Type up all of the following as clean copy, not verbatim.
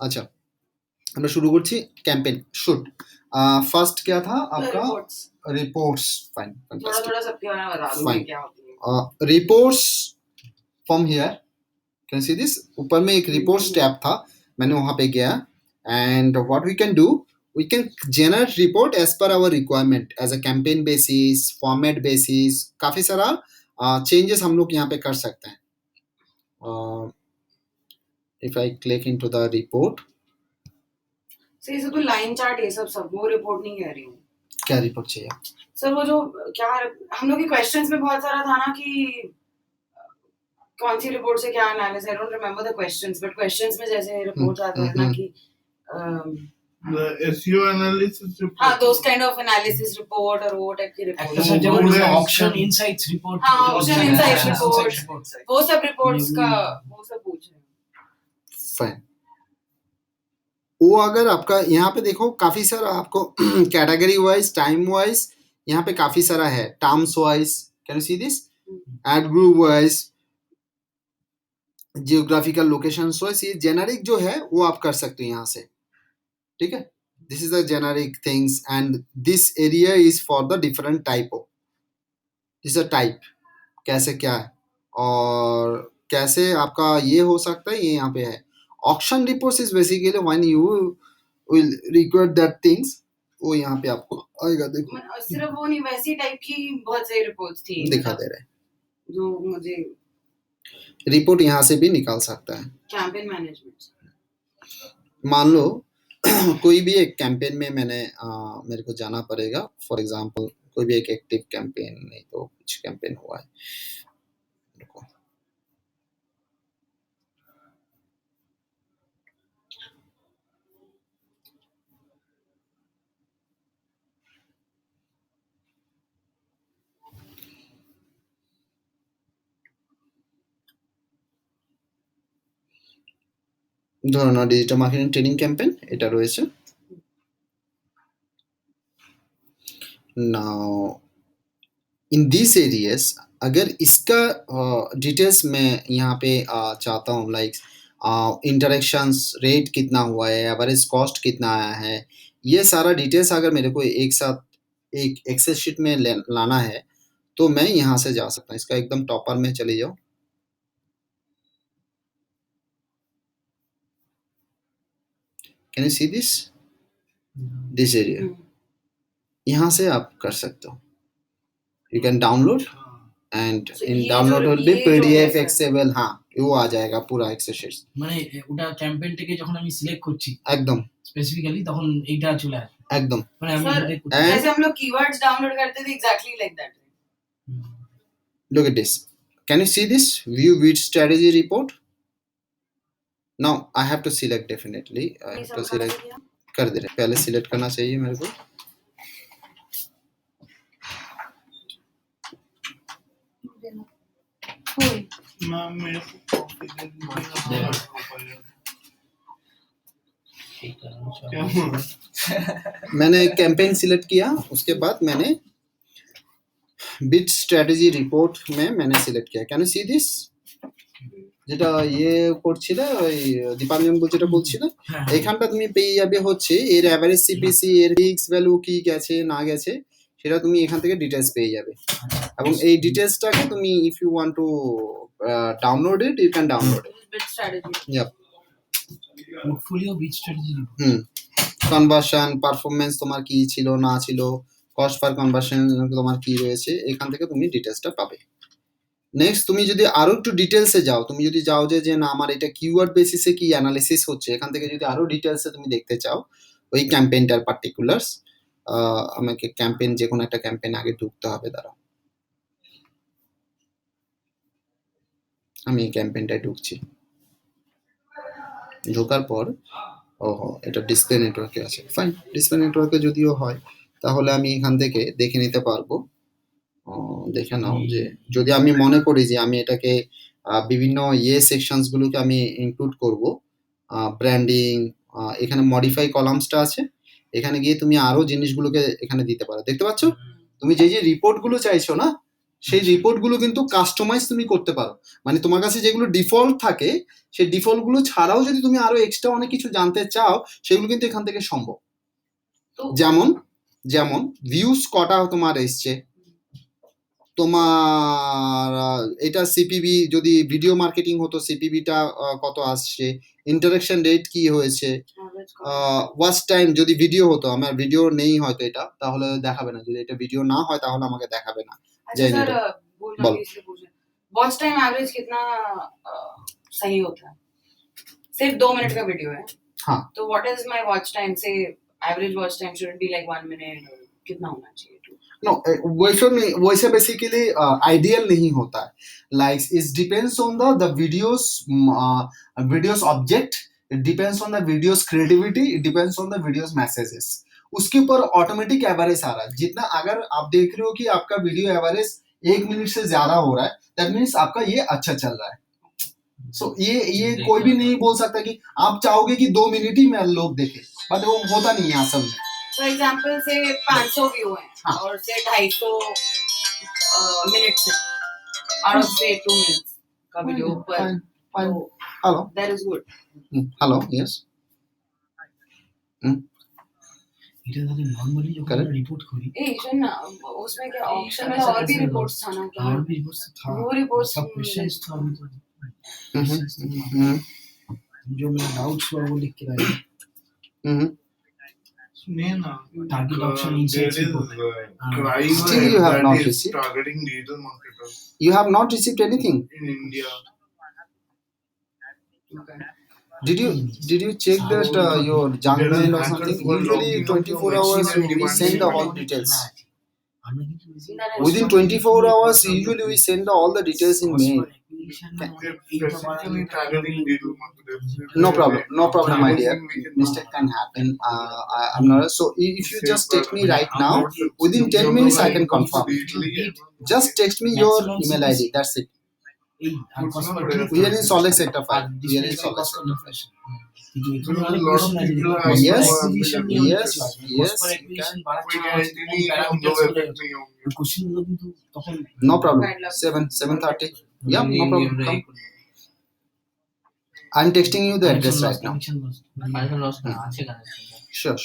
अच्छा, আমরা শুরু করছি ক্যাম্পেन शुड। फर्स्ट क्या था आपका? रिपोर्ट्स। फाइन, थोड़ा सबके बारे में बता दो कि क्या होती है। Reports from here can see this, ऊपर में एक रिपोर्ट्स टैब था, मैंने वहां पे गया and what we can do, we can generate report as per our requirement as a campaign basis, format basis, काफी सारा चेंजेस हम लोग यहाँ पे कर सकते हैं। If I click into the report, सही से तो लाइन चार्ट ये सब वो रिपोर्ट नहीं कह रही हूँ। क्या रिपोर्ट चाहिए सर? वो जो क्या हम लोग के क्वेश्चंस में बहुत सारा था ना कि कौन सी रिपोर्ट से क्या analysis, I don't remember the questions, but questions में जैसे रिपोर्ट आता है ना कि the SEO analysis report. हाँ, those kind of analysis report और वो टाइप की रिपोर्ट। अच्छा, जब वो ऑक्शन इनसाइट्स रिपोर्ट, हाँ, ऑक्शन इनसाइट्स रिपोर्ट, वो सब रिपोर्ट्स का वो सब पूछ रहे हैं। फाइन। वो अगर आपका यहाँ पे देखो काफी सारा आपको कैटेगरी वाइज, टाइम वाइज यहाँ पे काफी सारा है, terms wise, can you see this, ad group wise, geographical location wise, ये जेनरिक जो है वो आप कर सकते हो यहाँ से, ठीक है। This is the generic things and this area is for the different type of, this a type, कैसे क्या है और कैसे आपका ये हो सकता है, ये यहाँ पे है। Auction reports is basically when you will require that things, वो यहाँ पे आपको आएगा। देखो सिर्फ वो नहीं, वैसी टाइप की बहुत सारी रिपोर्ट्स थी, दिखा दे रहे हैं जो मुझे रिपोर्ट यहाँ से भी निकाल सकता है। कैंपेन मैनेजमेंट, मान लो कोई भी एक कैंपेन में मैंने मेरे को जाना पड़ेगा, फॉर एग्जांपल कोई भी एक एक्टिव कैंपेन, नहीं तो कुछ कैंपेन हुआ है, देखो ধরো না ডিজিটাল মার্কেটিং ট্রেনিং ক্যাম্পেন এটা রয়েছে। नाउ इन दिस एरियाज अगर इसका डिटेल्स मैं यहाँ पे चाहता हूँ, लाइक इंटरेक्शंस रेट कितना हुआ है, एवरेज कॉस्ट कितना आया है, ये सारा डिटेल्स अगर मेरे को एक साथ एक एक्सेल शीट में लाना है तो मैं यहाँ से जा सकता हूँ। इसका एकदम टॉपर में चले जाओ, can you see this area, यहाँ से आप कर सकते हो। You can download and in download will be PDF excel, हाँ वो आ जाएगा पूरा एक्सेल शीट। মানে ওটা ক্যাম্পেইন থেকে যখন আমি সিলেক্ট করছি एकदम স্পেসিফিক্যালি তখন এইটা চলে আসে एकदम। মানে আমি सर And- जैसे हम लोग कीवर्ड्स डाउनलोड करते थे, exactly like that. Look at this, can you see this view with strategy report? Now I have to select, definitely I have to select, कर दे रहे, पहले सिलेक्ट करना चाहिए मेरे को। ना मेरे को कॉपी दे दीजिए। क्या हुआ? मैंने कैंपेन सिलेक्ट किया, उसके बाद मैंने बिट स्ट्रेटजी रिपोर्ट में मैंने सिलेक्ट किया। कैन यू सी दिस, যেটা ইয়ে করছিল ওই দীপাঞ্জন যেটা বলছিল, এখানটা তুমি পেয়ে যাবে হচ্ছে এর এভারেজ সিপিসি, এর ফিক্স ভ্যালু কি গেছে না গেছে সেটা তুমি এখান থেকে ডিটেলস পেয়ে যাবে। এবং এই ডিটেলসটাকে তুমি if you want to download it, you can download it. Bid strategy, yup, portfolio bid strategy conversion performance তোমার কি ছিল না ছিল, কস্ট পার কনভার্সন তোমার কি রয়েছে, এখান থেকে তুমি ডিটেলসটা পাবে। নেক্সট তুমি যদি আরো একটু ডিটেলসে যাও, তুমি যদি যাও যে না আমার এটা কিওয়ার্ড বেসিসে কি অ্যানালিসিস হচ্ছে, এখান থেকে যদি আরো ডিটেলসে তুমি দেখতে চাও ওই ক্যাম্পেইনটার পার্টিকুলার্স, আমাকে ক্যাম্পেইন যে কোনো একটা ক্যাম্পেইন আগে ঢুকতে হবে। দাঁড়াও আমি এই ক্যাম্পেইনটায় ঢুকছি, ঢোকার পর ওহো এটা ডিসপ্লে নেটওয়ার্কে আছে। ফাইন, ডিসপ্লে নেটওয়ার্কে যদিও হয় তাহলে আমি এখান থেকে দেখে নিতে পারবো। দেখে নাও যে যদি আমি মনে করি যে আমি এটাকে বিভিন্ন সেকশনসগুলোকে আমি ইনক্লুড করব, ব্র্যান্ডিং, এখানে মডিফাই কলামসটা আছে, এখানে গিয়ে তুমি আরো জিনিসগুলোকে এখানে দিতে পারো। দেখতে পাচ্ছ তুমি যে রিপোর্টগুলো চাইছো না, সেই রিপোর্টগুলো কিন্তু কাস্টমাইজ তুমি করতে পারো, মানে তোমার কাছে যেগুলো ডিফল্ট থাকে সেই ডিফল্টগুলো ছাড়াও যদি তুমি আরো এক্সট্রা অনেক কিছু জানতে চাও সেগুলো কিন্তু এখান থেকে সম্ভব। তো যেমন যেমন ভিউজ কটা তোমার এসছে, তোমার এটা সিপিবি যদি ভিডিও মার্কেটিং হতো সিপিবিটা কত আসছে, ইন্টারাকশন রেট কি হয়েছে, average ওয়াচ টাইম যদি ভিডিও হতো, আমার ভিডিও নেই হয়তো এটা তাহলে দেখাবে না, যদি এটা ভিডিও না হয় তাহলে আমাকে দেখাবে না। अच्छा जय सर नीरव। बोलना बोलो। भी इसलिए पूछ रहे वॉच टाइम एवरेज कितना सही होता है? सिर्फ 2 मिनट का वीडियो है हाँ। तो what is my watch time से average watch time should be like 1 minute कितना होना चाहिए? नो वैसे नहीं, वैसे बेसिकली आइडियल नहीं होता है, like it depends on the videos object, it depends on the videos creativity, it depends on the videos messages, उसके ऊपर ऑटोमेटिक एवरेज आ रहा है। जितना अगर आप देख रहे हो कि आपका वीडियो एवरेज 1 मिनट से ज्यादा हो रहा है दैट मीन्स आपका ये अच्छा चल रहा है। सो ये कोई भी नहीं बोल सकता कि आप चाहोगे कि 2 मिनट ही में लोग देखे, बट वो होता नहीं है असल में। फॉर एग्जांपल से 500 व्यू हैं हाँ। और से 250 मिनट्स हैं आउट ऑफ से 2 मिनट्स का वीडियो पर Fine, fine. तो hello that is good. Hello yes এটা তাহলে নরমালি যখন Correct. আমরা রিপোর্ট করি ए सुन ना उसमें क्या ऑप्शन में और भी रिपोर्ट्स था ना क्या और भी रिपोर्ट्स था, वो reports सब क्वेश्चंस तो अभी तो जो मेरा डाउट्स हुआ वो लिख के लाया। सुनिए ना, Target option there insights is report. crime Still you have that not is received? targeting digital marketers You have not received anything. in India. Did you check that your junk There are mail or hackers something? who are Usually logging 24 from hours Excel we and send the all demanding details. আমরা কিন্তু Within 24 hours usually we send all the details in mail. They're specifically targeting digital marketers. No problem my dear. Mistake can happen. I'm not so if you just text me right now within 10 minutes I can confirm. Just text me your email ID, that's it. এই আর cost per click We are in Salt Lake Sector 5. R We are in display Salt Lake cost per Sector 5. impression। কিন্তু এখানে Because অনেক a lot of question আছে, people are cost per Yes, acquisition নিয়ে অনেক yes, কিছু আছে। yes, cost per you acquisition We বাড়াচ্ছে না, can হচ্ছে, any parameters no গুলো, effect नहीं होंगे. ওই question গুলো কিন্তু তখন No problem. 7:30. Yeah, no problem. Come. I'm texting you the address right now. Sure.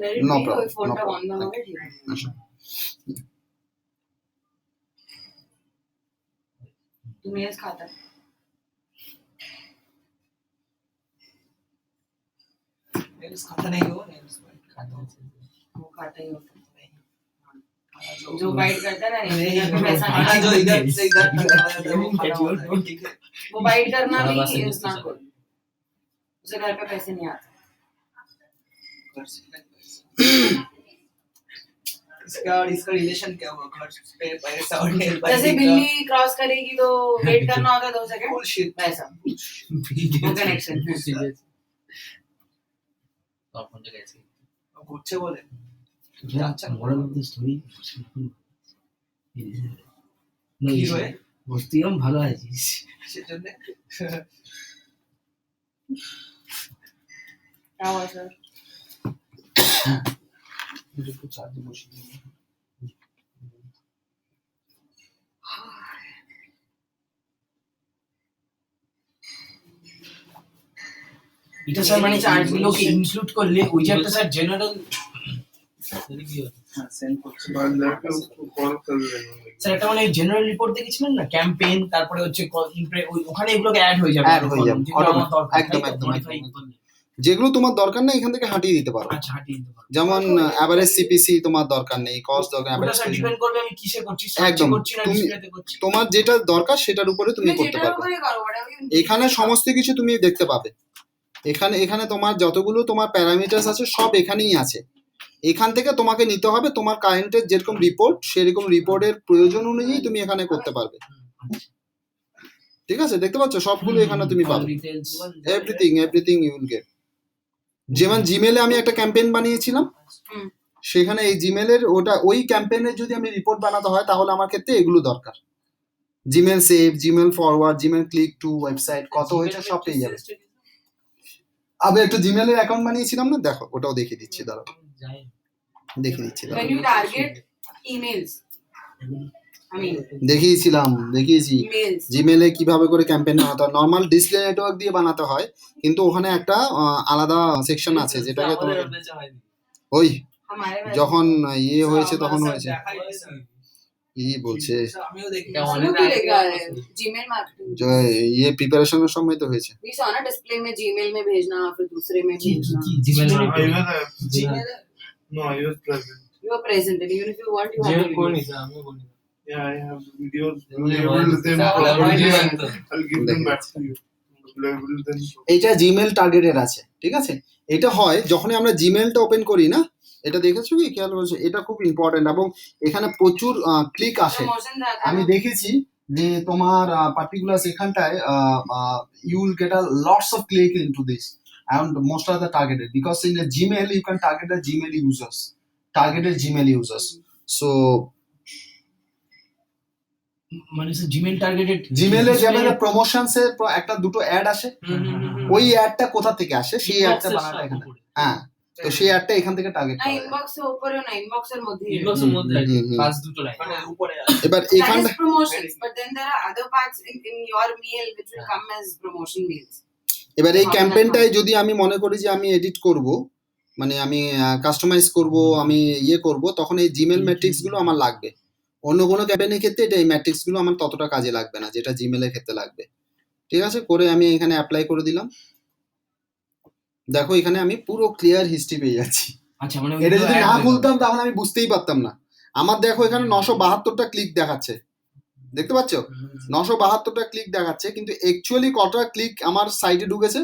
मेरे No भी problem, कोई फोन no पे problem. बंद हो Thank गया Sure. तू मेल्स खाता है खाता नहीं हो वो खाता ही होता है जो बाइट करता है ना नहीं, घर पे पैसा हाँ, नहीं जो आता। इधर से इधर तक आ रहा था, वो खाता होता है, ठीक है। वो बाइट करना हाँ, भी बस इज नॉट गुड उसे घर पे पैसे नहीं आते इसका और इसका रिलेशन क्या हुआ? घर पे पैसा और हेल्प जैसे बिल्ली क्रॉस करेगी तो वेट करना होता है 2 सेकंड Bullshit. वैसा वो कनेक्शन कुछ बोले moral of the story Hero है? বস্তিরাম ভালো আছিস। সেজন্য क्या हुआ सर এটা স্যার মানে Charge এগুলোকে division। ইনক্লুড করলে ওই যে একটা স্যার জেনারেল बाद जाके उसको कॉल कर लेना. স্যার একটা মানে জেনারেল রিপোর্ট দেখেছিলেন না, ক্যাম্পেইন তারপরে হচ্ছে ওখানে এগুলোকে অ্যাড হয়ে যাবে Add হয়ে যাবে, যেগুলো আমার দরকার, একদম, তাই তো? একদম, Modify একদম। করলে। যেগুলো তোমার দরকার নেই এখান থেকে হাঁটিয়ে দিতে পারো, আচ্ছা হাঁটিয়ে দিতে পারবো। যেমন অ্যাভারেজ সিপিসি তোমার দরকার নেই, কস্ট দরকার, ওটা অ্যাভারেজ স্যার ডিপেন্ড করবে আমি কিসে করছি, সার্চে একদম, করছি না তুমি- ডিসপ্লেতে করছি। তোমার যেটা দরকার সেটার উপরে তুমি করতে যেটার পারবে। উপরে করো whatever you need। এখানে সমস্ত কিছু তুমি দেখতে পাবে, এখানে তোমার যতগুলো তোমার প্যারামিটারস আছে সব এখানেই আছে। এখান থেকে তোমাকে নিতে হবে তোমার কারেন্টের যেরকম রিপোর্ট সেরকম রিপোর্টের প্রয়োজন অনুযায়ী তুমি এখানে করতে পারবে। ঠিক আছে, দেখতে পাচ্ছ সবগুলো এখানে তুমি All পাবে, details, everything you will get. যেমন জিমেলে আমি একটা ক্যাম্পেইন বানিয়েছিলাম, হুম। সেখানে এই জিমেলের ওই ক্যাম্পেইনের যদি আমি রিপোর্ট বানাতে হয় তাহলে আমার ক্ষেত্রে এগুলো দরকার। Gmail save, Gmail forward, Gmail click to, website কত হয়েছে সব পেয়ে যাবে। আমি একটা জিমেলের অ্যাকাউন্ট বানিয়েছিলাম না, দেখো ওটাও দেখিয়ে দিচ্ছি, দাঁড়াও দেখিয়ে দিচ্ছি। when you target emails I mean, দেখিয়েছি mails. জিমেলে কিভাবে করে ক্যাম্পেইন বানাতে হয়। নর্মাল ডিসপ্লে নেটওয়ার্ক দিয়ে বানাতে হয়, কিন্তু ওখানে একটা আলাদা সেকশন আছে যেটাকে তোমাকে ওই हमारे वैसे যখন ইয়ে হয়েছে তখন হয়েছে। দেখাই দিয়েছে। কি বলছে আমিও দেখি उसमें भी लिखा है Gmail marketing. যে ইয়ে প্রিপারেশনের সময় তো হয়েছে। We saw ना डिस्प्ले में Gmail में भेजना फिर दूसरे में भेजना. Gmail I was there. Gmail No, I was present. You are present and even if you want you have Gmail to कोई use. नहीं था, हमें कोई नहीं था। Yeah, I have the videos. Only Labeled one. them Yeah, properly. labeled them. I'll give them back to you. Labeled them. এইটা Gmail টার্গেটের আছে, ঠিক আছে। এটা হয় যখনই আমরা জিমেলটা ওপেন করি না, এটা দেখেছো কি খেয়াল করেছো, এটা খুব ইম্পর্টেন্ট এবং এখানে প্রচুর ক্লিক আসে। Promotion रहता है আমি ना. দেখেছি যে তোমার পার্টিকুলার এখানটায় you will get a lots of click into this and most of the targeted because in the Gmail you can target the Gmail users, targeted Gmail users. So মানে জিমেল টার্গেটেড জিমেলে যেমন promotions এর একটা দুটো add আসে, ওই অ্যাডটা কোথা থেকে আসে সেই অ্যাডটা বানাটা এখানে। হ্যাঁ, তো সেই অ্যাডটা এখান থেকে টার্গেট ना করা যায়। inbox से ऊपर हो ना inbox এর মধ্যে इनबॉक्स এর মধ্যে আছে, হুম, হুম। পাঁচ দুটো লাইন। মানে উপরে এবার that এখানটা is promotions but then there are other parts in your mail which will come as promotion mails. এবার এই ক্যাম্পেইনটাই যদি আমি মনে করি যে আমি এডিট করব, মানে আমি কাস্টমাইজ করব, আমি ইয়ে করব, তখন এই জিমেল ম্যাট্রিক্স গুলো আমার লাগবে। অন্য কোনো ক্যাম্পেইনের ক্ষেত্রে এটা এই ম্যাট্রিক্স গুলো আমার ততটা কাজে লাগবে না যেটা জিমেলের ক্ষেত্রে লাগবে। ঠিক আছে, করে আমি এখানে অ্যাপ্লাই করে দিলাম। দেখো এখানে আমি পুরো ক্লিয়ার হিস্ট্রি পেয়ে যাচ্ছি। আচ্ছা মানে এটা যদি না খুলতাম তাহলে আমি বুঝতেই পারতাম না। আমার দেখো এখানে 972টা ক্লিক দেখাচ্ছে, দেখতে পাচ্ছ 972টা ক্লিক দেখাচ্ছে, কিন্তু অ্যাকচুয়ালি কতটা ক্লিক আমার সাইটে ঢুকেছে?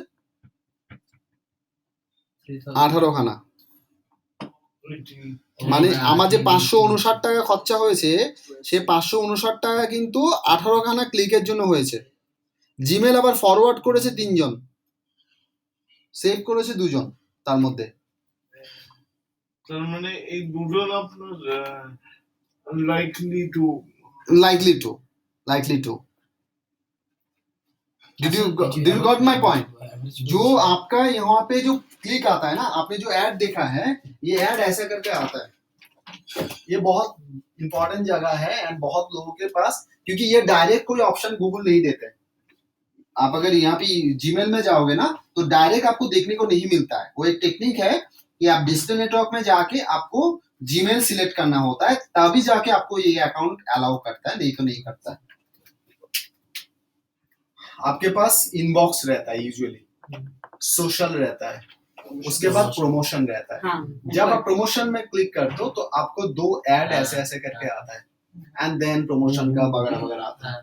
18 খানা। মানে আমার যে 559 টাকা খরচা হয়েছে সে 559 টাকা কিন্তু 18 খানা ক্লিকের জন্য হয়েছে। জিমেল আবার ফরওয়ার্ড করেছে 3 জন, সেভ করেছে 2 জন তার মধ্যে। তার মানে এই দুজন আপনার likely to did you got my point? जो आपका यहाँ पे जो क्लिक आता है ना, आपने जो ऐड देखा है, ये ऐड ऐसा करके आता है। ये बहुत इंपॉर्टेंट जगह है एंड बहुत लोगों के पास, क्योंकि ये डायरेक्ट कोई ऑप्शन गूगल नहीं देते। आप अगर यहाँ पे जीमेल में जाओगे ना तो डायरेक्ट आपको देखने को नहीं मिलता है। वो एक टेक्निक है कि आप डिजिटल नेटवर्क में जाके आपको जीमेल सिलेक्ट करना होता है, तभी जाके आपको ये अकाउंट अलाउ करता है, नहीं तो नहीं करता है। आपके पास इनबॉक्स रहता है, यूजुअली सोशल रहता है, उसके बाद प्रमोशन रहता है। हाँ जब आप प्रमोशन में क्लिक करते हो तो आपको 2 ऐड ऐसे ऐसे करके आता है एंड देन प्रमोशन का वगैरह वगैरह आता है।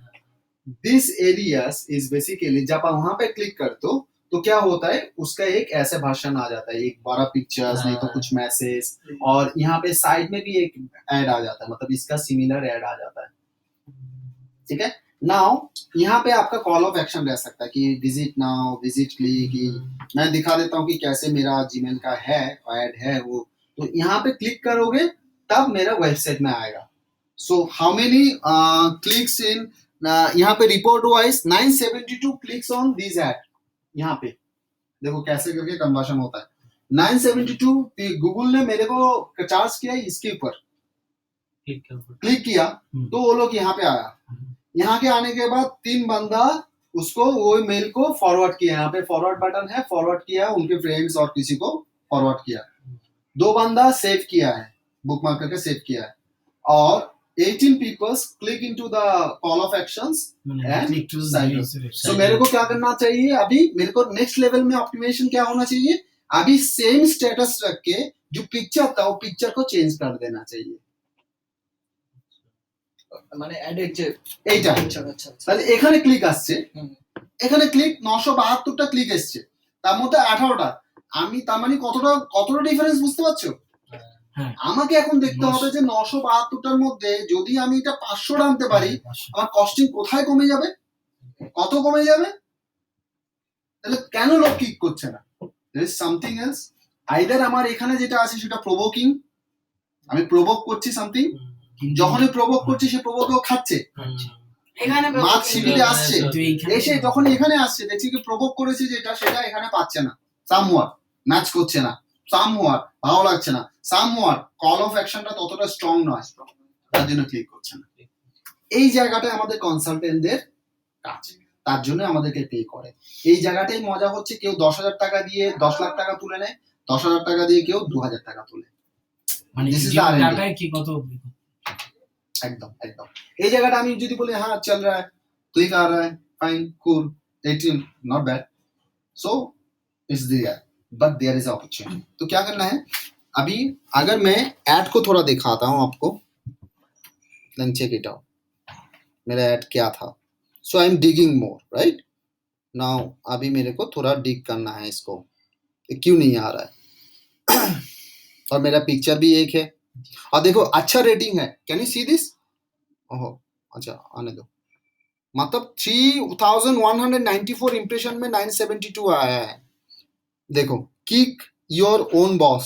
दिस एरियाज इज बेसिकली जब आप वहां पे क्लिक करते हो तो क्या होता है, उसका एक ऐसे भाषण आ जाता है, एक बड़ा पिक्चर्स नहीं तो कुछ मैसेज, और यहाँ पे साइड में भी एक ऐड आ जाता है, मतलब इसका सिमिलर ऐड आ जाता है। ठीक है, नाउ यहाँ पे आपका कॉल ऑफ एक्शन रह सकता है कि विजिट नाउ, विजिट क्लिक। मैं दिखा देता हूँ कि कैसे मेरा जीमेल का है ऐड है वो। तो यहाँ पे क्लिक करोगे तब मेरा वेबसाइट में आएगा। सो हाउ मेनी क्लिक्स इन, यहाँ पे report wise 972 clicks on this add. यहाँ पे देखो कैसे करके कन्वर्शन होता है। 972 गूगल ने मेरे को चार्ज किया इसके ऊपर, क्लिक किया तो वो लोग यहाँ पे आया। यहाँ के आने के बाद 3 बंदा उसको वो मेल को फॉरवर्ड किया, यहाँ पे फॉरवर्ड बटन है, फॉरवर्ड किया उनके फ्रेंड्स और किसी को फॉरवर्ड किया। 2 बंदा सेव किया है, बुक मार्क करके सेव किया है, और 18 peoples click into the call of actions and sign up. So मेरे को क्या करना चाहिए, अभी मेरे को नेक्स्ट लेवल में ऑप्टिमाइजेशन क्या होना चाहिए, अभी सेम स्टेटस रख के जो पिक्चर था वो पिक्चर को चेंज कर देना चाहिए। মানে অ্যাডের যে এইটা আচ্ছা আচ্ছা তাহলে এখানে ক্লিক আসছে, হুম। এখানে ক্লিক 972টা ক্লিক এসছে, তার মধ্যে 18টা। আমি তার মানে কতটা ডিফারেন্স বুঝতে পারছো? হ্যাঁ। আমাকে এখন দেখতে হবে যে 972টার মধ্যে যদি আমি এটা 500 আনতে পারি, আমার কস্টিং কোথায় কমে যাবে, কত কমে যাবে? তাহলে কেন লোক ক্লিক করছে না? there is something else, either আমার এখানে যেটা আছে সেটা প্রভোকিং, আমি প্রভোক করছি সামথিং, যখনই প্রভোক করছি সে প্রভোকও খাচ্ছে, এখানে মার্ক সিভিতে provoking আসছে, তো এইখানে এসে যখন এখানে আসছে দেখছি কি প্রভোক করেছে যেটা সেটা এখানে পাচ্ছে না, সামওয়াট ম্যাচ করছে না, সামওয়াট ভালো লাগছে না, সামওয়াট কল অফ অ্যাকশনটা ততটা স্ট্রং নয়, তার জন্য ক্লিক করছে না। এই জায়গাটায় আমাদের কনসালটেন্টদের কাজ, তার জন্য আমাদেরকে পে করে। এই জায়গাটাই মজা হচ্ছে, কেউ 10,000 টাকা দিয়ে 10 লাখ টাকা তুলে নেয়, 10,000 টাকা দিয়ে কেউ 2,000 টাকা তুলে। মানে This is যে the R&D. ডাটায় কি কত एकदम एकदम এই জায়গাটা আমি যদি বলি हाँ चल रहा है, क्लिक आ रहा है, fine cool 18 not bad, so it's there, but there is opportunity. तो क्या करना है, अभी अगर मैं ऐड को थोड़ा दिखाता हूँ आपको, देन चेक इट आउट, मेरा ऐड क्या था। So I am digging more, right now अभी मेरे को थोड़ा डिग करना है इसको, ये क्यों नहीं आ रहा है और मेरा पिक्चर भी एक है, और देखो अच्छा रेटिंग है, कैन यू सी दिस, ओहो अच्छा आने दो, मतलब 3194 इंप्रेशन में 972 आया है। देखो kick your own boss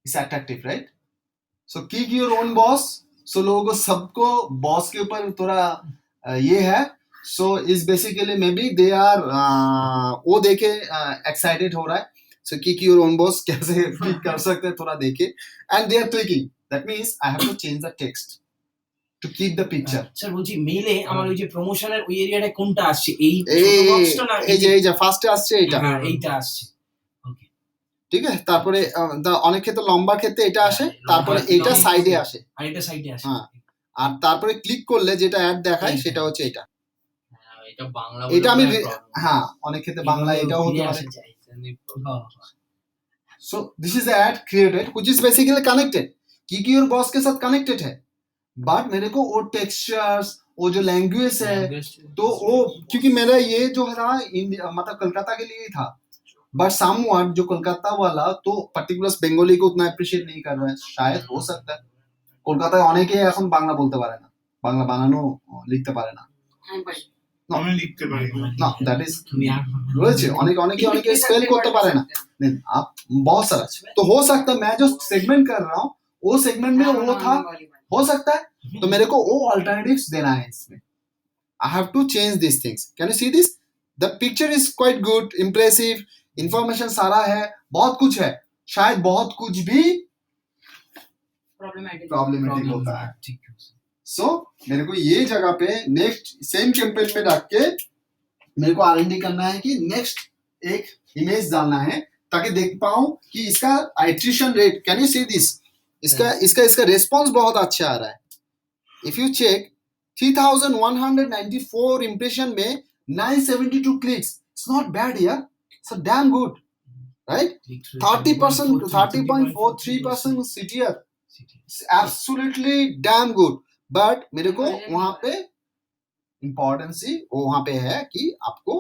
is attractive, right, so kick your own boss, so लोगों को सबको बॉस के ऊपर थोड़ा ये है, so is basically maybe they are वो देखे एक्साइटेड हो रहा है, so kick your own boss कैसे क्लिक कर सकते हैं थोड़ा देखे, and they are clicking, that means I have to change the text to keep the picture. Sir বলছি মেইলে আমার ওই যে প্রমোশনের ওই এরিয়াটা কোনটা আসছে, এই ছোট এই বক্সটা না এই যে ফার্স্টে আসছে এটা, হ্যাঁ এইটা আসছে। ওকে ঠিক আছে, তারপরে অনেক ক্ষেত্রে লম্বা ক্ষেত্রে এটা আসে, তারপরে এটা সাইডে আসে, আর এটা সাইডে আসে। হ্যাঁ, আর তারপরে ক্লিক করলে যেটা অ্যাড দেখায় সেটা হচ্ছে এটা। এটা বাংলা এটা আমি হ্যাঁ অনেক ক্ষেত্রে বাংলা এটাও হতে পারে। So this is the add created which is basically connected, क्योंकि योर बॉस के साथ कनेक्टेड है, बट मेरे को वो टेक्सचर्स, वो जो लैंग्वेज है, तो वो क्योंकि मेरा ये जो था मतलब कलकत्ता के लिए ही था, बट समवॉट जो कोलकाता वाला तो पर्टिकुलर बेंगली को उतना अप्रिशिएट नहीं कर रहा है, शायद हो सकता है কলকাতায় অনেকে এখন বাংলা বলতে পারে না, বাংলা বানানো লিখতে পারে না, আমি লিখতে পারি না। না দ্যাট इज রয়েছে অনেকে স্পেল করতে পারে না, नहीं आप बहुत सारा, तो हो सकता है मैं जो सेगमेंट कर रहा हूँ वो सेगमेंट में वो था, हो सकता है, तो मेरे को वो अल्टरनेटिव्स देना है इसमें, I have to change this things, can you see this, the picture is quite good impressive, information सारा है, बहुत कुछ है, शायद बहुत कुछ भी प्रॉब्लमेटिक होता है। ঠিক আছে। सो मेरे को ये जगह पे नेक्स्ट सेम कैंपेन में डाल के मेरे को R&D करना है कि नेक्स्ट एक इमेज डालना है ताकि देख पाऊं कि इसका iteration rate, can you see this, इसका रिस्पांस बहुत अच्छा आ रहा है। इफ यू चेक 3194 इंप्रेशन में 972 क्लिक्स, इट्स नॉट बैड यार, it's damn good, right, 30%, 30.43% CTR, absolutely damn good, but मेरे को वहां पे इम्पोर्टेंस ही वो वहां पे है कि आपको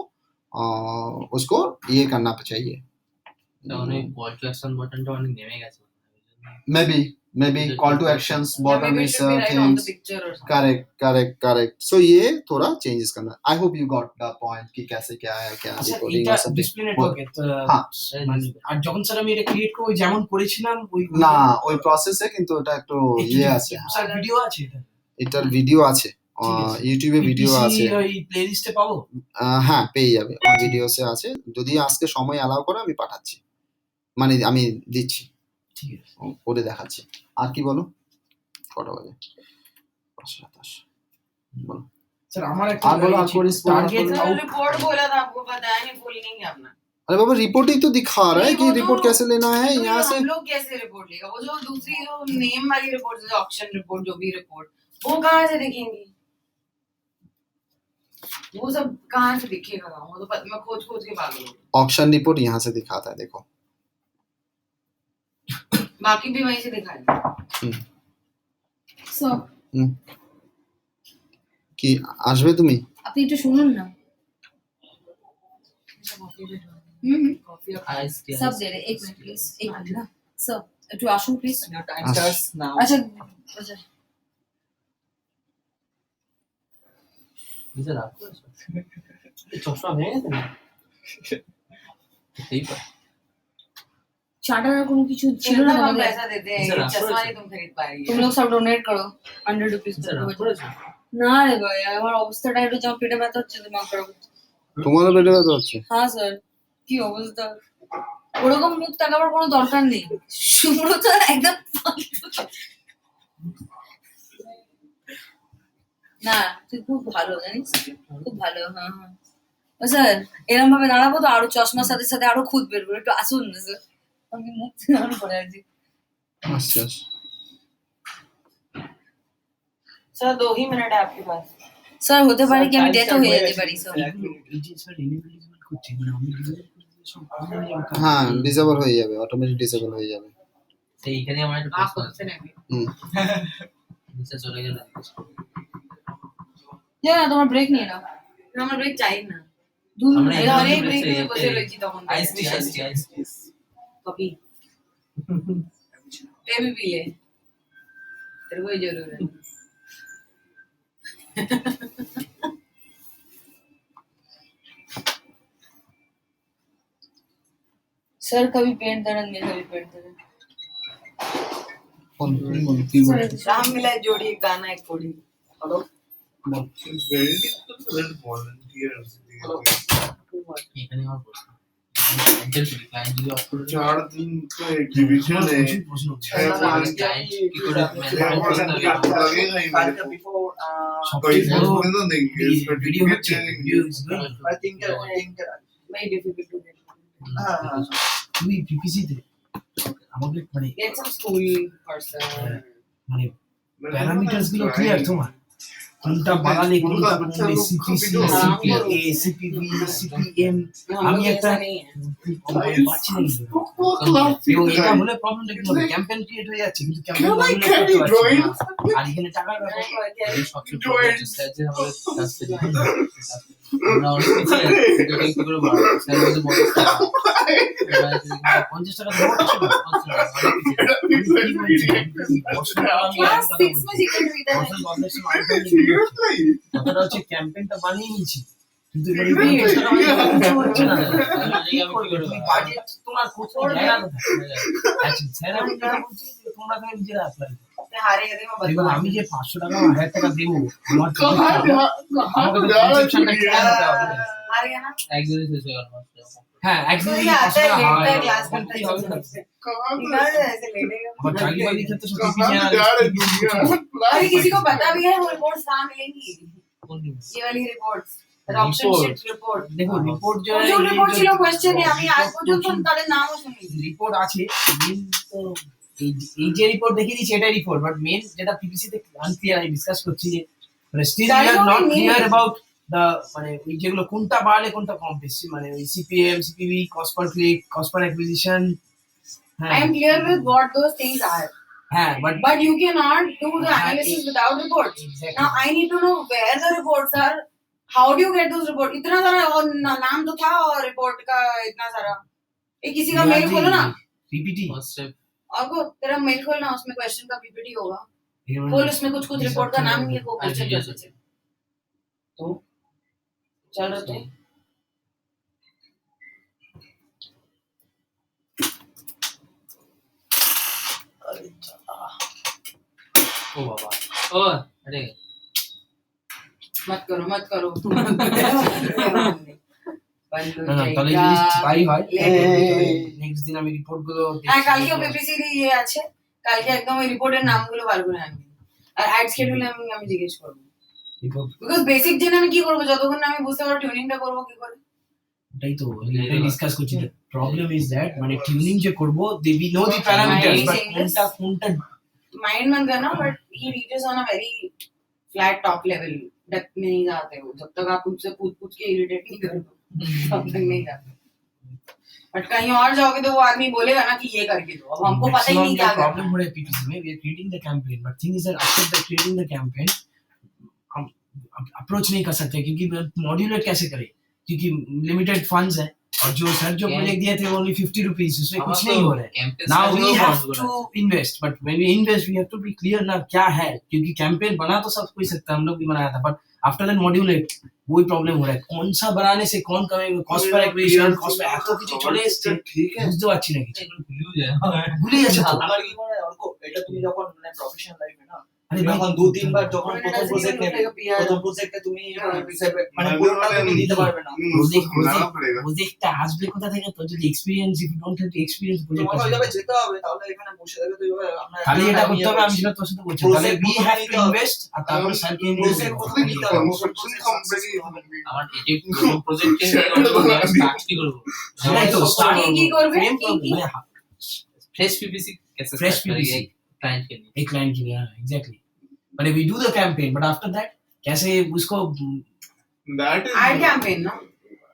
उसको ये करना चाहिए, অনেক কল টু অ্যাকশন বাটনটা অনেক নেমে গেছে maybe call to actions bottom is things, correct, so ये थोड़ा चेंजेस करना। I hope you got the point कि कैसे क्या है, क्या আচ্ছা रिपोर्टिंग এটা सब ডিসপ্লে নেটওয়ার্কে হ্যাঁ। মানে আর যখন স্যার আমি এটা ক্রিয়েট করে যেমন করেছিলাম ওই না ওই প্রসেসে কিন্তু এটা একটু ইয়ে আছে, স্যার ভিডিও আছে এটা, এটার ভিডিও আছে, ইউটিউবে ভিডিও আছে, ওই প্লেলিস্টে পাবো, হ্যাঁ পেয়ে যাবে, আমার ভিডিওসে আছে, যদি আজকে সময় অ্যালাউ করে আমি পাঠাচ্ছি, মানে আমি দিচ্ছি, ঠিক আছে করে দেখাচ্ছি। আর কি বলো, কটা বাজে, 5:27, বলো স্যার আমার একটা আর বলো, আর করিস টার্গেট रिपोर्ट बोला था आपको, बताया नहीं, बोली नहीं क्या आपने। अरे बाबा रिपोर्ट ही तो दिखा रहा है नहीं, कि वो तो- रिपोर्ट कैसे लेना है तो यहाँ से, हम लोग कैसे रिपोर्ट लेगा, वो जो दूसरी जो नेम वाली रिपोर्ट, जो ऑक्शन रिपोर्ट, जो भी रिपोर्ट, वो कहाँ से दिखेंगी, वो सब कहाँ से दिखेगा, वो तो मैं खोज के पागल हूँ। ऑप्शन रिपोर्ट यहाँ से दिखाता है, देखो बाकी भी वहीं से दिखाएगा। সব কি আসবে তুমি, আপনি একটু শুনুন না, कॉफी আইস সব দে রে, এক মিনিট প্লিজ, এক মিনিট না সব একটু আসুন please. Your time starts now. আচ্ছা আচ্ছা নিচে রাখো এই চশমা ভেঙে গেছে না এই পা চার্টার কোনো কিছু ছিল না हम আমাদের, पैसा देते हैं, जरा, ये चश्मा थोड़ा नहीं तुम खरीद पा रही तुम है। लोग सब डोनेट करो 100 रुपीस করেছো না রে ভাই, আমার অবস্থাটা একটু যা পেটে ব্যথা হচ্ছে, দিমাগ খারাপ হচ্ছে। তোমারও পেটে ব্যথা হচ্ছে, হ্যাঁ স্যার, কি অবস্থা, ওরকম মুখ তাকাবার কোনো দরকার নেই, সুব্রত একদম না তুই খুব ভালো জানিস, খুব ভালো। হ্যাঁ হ্যাঁ স্যার, এরকম ভাবে দাঁড়াবো তো আরো চশমার সাথে সাথে আরো খুদ বেরবো, একটু আসুন না স্যার, আমি মুখ আরো করে আছি। আচ্ছা सर 2 ही मिनट है आपके पास। স্যার হতে পারে কি আমি ডেথও হয়ে যেতে পারি স্যার। এই যে স্যার ইনেবল করছে মানে আমি ডিসেবল করে দিলে সব হয়ে যাবে। হ্যাঁ ডিসেবল হয়ে যাবে, অটোমেটিক ডিসেবল হয়ে যাবে। সেইখানে আমার একটা आप প্রশ্ন खुद से नहीं। হুম নিচে চলে গেল। না তোমার ব্রেক নিয়ে নাও। আমার ব্রেক চাই না। আমরা এই এখানে অনেক break ব্রেক চাই, নিয়ে বসে এই রয়েছি তখন আইস টি कभी ते भी पी ले, तेरे को ही जरूर है। सर कभी पेट दर्द में, कभी पेट दर्द। राम मिलाए जोड़ी गाना एक कोड़ी। Hello It's very difficult to learn volunteers. এখানে আমার প্রশ্ন ক্লায়েন্টের ক্লায়েন্ট যদি অফ করে 4 दिन का एग्जीबिशन है। প্রশ্ন 6 ক্লায়েন্ট কি করে ম্যানেজমেন্ট করতে হবে? लगेगा ही मेरे को। बिफोर कोई সবচেয়ে বড় फोन तो नहीं ভিডিও হচ্ছে video I think Very difficult to get. তুই পিপিসি তে আমাকে মানে Get some school person. মানে প্যারামিটারস গুলো ক্লিয়ার তোমার কোনটা বাড়ালে কোনটা কমবে সিপিসি সিপিএ সিপিবি সিপিএম আমি একটা পাচ্ছি না এবং এটা হলে প্রবলেমটা কি হবে ক্যাম্পেইন ক্রিয়েট হয়ে যাচ্ছে কিন্তু ক্যাম্পেইন আর এখানে টাকার ব্যাপার এই সবচেয়ে বড় স্যার যে আমাদের কাছ থেকে আমরা অনেক কিছু ভিডিওটা কি করে বাড়াবো স্যার বলতে বড় 50 টাকা দেবো Class 6 में secret reader है। কথাটা হচ্ছে ক্যাম্পেইনটা বানিয়ে নিয়েছি কিন্তু এবার এই 50 টাকা কিছু হচ্ছে না কি করবে তুমি বাজেট তোমার কোথাও জায়গা কোথায় আচ্ছা স্যার আমি যেটা বলছি যে তোমরা তো নিজেরা অ্যাপ্লাই ते हारे गए मैं এবার बता। আমি যে 500 টাকা 1000 টাকা দেব আমার তো আমাকে তো কনসেপশনটা ক্লিয়ার হতে হবে हार गया ना। একদিনে শেষ হয়ে গেল হ্যাঁ तो একদিন ये आता है लेट है क्लास তখন करता কি है হবে না निकाल दे ऐसे लेटेगा। আমার চাকরি बाकरी ক্ষেত্রে সব कहाँ जा रहे दुनिया? अरे किसी को पता भी है वो रिपोर्ट्स कहाँ मिलेंगी? কোন news? ये वाली रिपोर्ट्स, ऑप्शन शीट रिपोर्ट। দেখো রিপোর্ট যে जो रिपोर्ट ছিল কোশ্চেন আমি আজ পর্যন্ত তাদের নামও শুনিনি। রিপোর্ট আছে মেন তো এই যে রিপোর্ট দেখিয়ে দিচ্ছি এটাই রিপোর্ট বাট মেন যেটা পিপিসি তে আনক্লিয়ার আমি ডিসকাস করছি যে মানে still we are not clear about the মানে ওই যেগুলো কোনটা বাড়লে কোনটা কম বেশি মানে ওই CPM CPB cost per click cost per acquisition I am clear with what those things are. হ্যাঁ but But you cannot do the analysis without reports. Now I need to know where the reports are. How do you get those reports? इतना सारा और नाम तो था और report का इतना सारा। ये किसी का मेल खोलो ना। पीपीटी First step, और को तेरा मेल खोलना उसमें क्वेश्चन का पीपीटी होगा। खोल उसमें कुछ कुछ रिपोर्ट का नाम लिखो क्वेश्चन कर सकते। तो चल रहे थे। ও বাবা ও আরে मत करो मत करो। না না তাহলে যদি তাই হয় নেক্সট দিন আমি রিপোর্ট গুলো হ্যাঁ কালকে পিপিসি এর ইয়ে আছে, কালকে একদম ওই রিপোর্টের নামগুলো বার করে আনবি আর অ্যাড শিডিউল আমি জিজ্ঞেস করব রিপোর্ট বিকজ বেসিক জেনে আমি কি করব যতক্ষণ না আমি বুঝতে পারবো টিউনিংটা করব কি করে। এটাই তো এটাই ডিসকাস করছি প্রবলেম ইজ দ্যাট মানে টিউনিং যে করব they we know the parameters but কোনটা কোনটা माइंड मत करना but he reaches on a very flat top level, depth में नहीं जाते हो जब तक आप उनसे पूछ के इरिटेट नहीं कर दो तब तक नहीं जाते। बट कहीं और जाओगे तो वो आदमी बोलेगा ना कि ये करके दो, अब हमको पता ही नहीं क्या करना प्रॉब्लम हो रहा है पीपीसी में we are creating the campaign but thing is that after the creating the campaign हम अप्रोच नहीं कर सकते क्योंकि मॉड्यूलेट कैसे करें क्योंकि लिमिटेड फंड्स है और जो सर जो प्रोजेक्ट दिए थे ओनली 50 रुपीस उसमें कुछ नहीं हो रहा है campus now का we जो have bonds to invest but when we invest we have to be clear ना क्या है क्योंकि कैंपेन बना तो सब कोई सकता है हम लोग भी बनाया था but after that modulate वही प्रॉब्लम हो रहा है कौन सा बनाने से कौन करेगा cost per acquisition cost per এত কিছু চলে এসেছে ठीक है বুঝতে পারছি না কিছু এগুলো ভুলেও যায় ভুলে যাচ্ছে তো আমার কি মনে হয় অর্ক এটা তুমি যখন মানে প্রফেশনাল লাইফে না আরে ভাই যখন 2-3 বার যখন When it প্রথম doesn't প্রজেক্ট even look নেবে like a PR. প্রথম প্রজেক্টে তুমি মানে मैंने পুরোটা बोला তুমি नहीं, দিতে পারবে না প্রজেক্ট लाना पड़ेगा। প্রজেক্টটা আসবে কোথা থেকে? তোর যদি experience, if you don't have experience project তোমাকে ওইভাবে যেতে হবে, তাহলে এখানে বসে থাকবে তো এইভাবে আমরা তাহলে এটা আমি করতে হবে। আমি বলছি। যেটা তোর সাথে বলছি, তাহলে Process উই প্রথমে হ্যাভ নিতে টু হবে। ইনভেস্ট আর তারপরে স্যারকে Process প্রথমে নিতে হবে। Construction company আমার এই প্রজেক্টে স্টার্ট কি করব? সেটাই তো স্টার্ট কি করবে? ফ্রেম কি? फ्रेश पीपीसी कैसे Fresh start करेंगे PPC क्लाइंट के लिए? एक क्लाइंट के लिए, हाँ एग्जैक्टली। मतलब we do the campaign but after that कैसे उसको that is Ad campaign, no?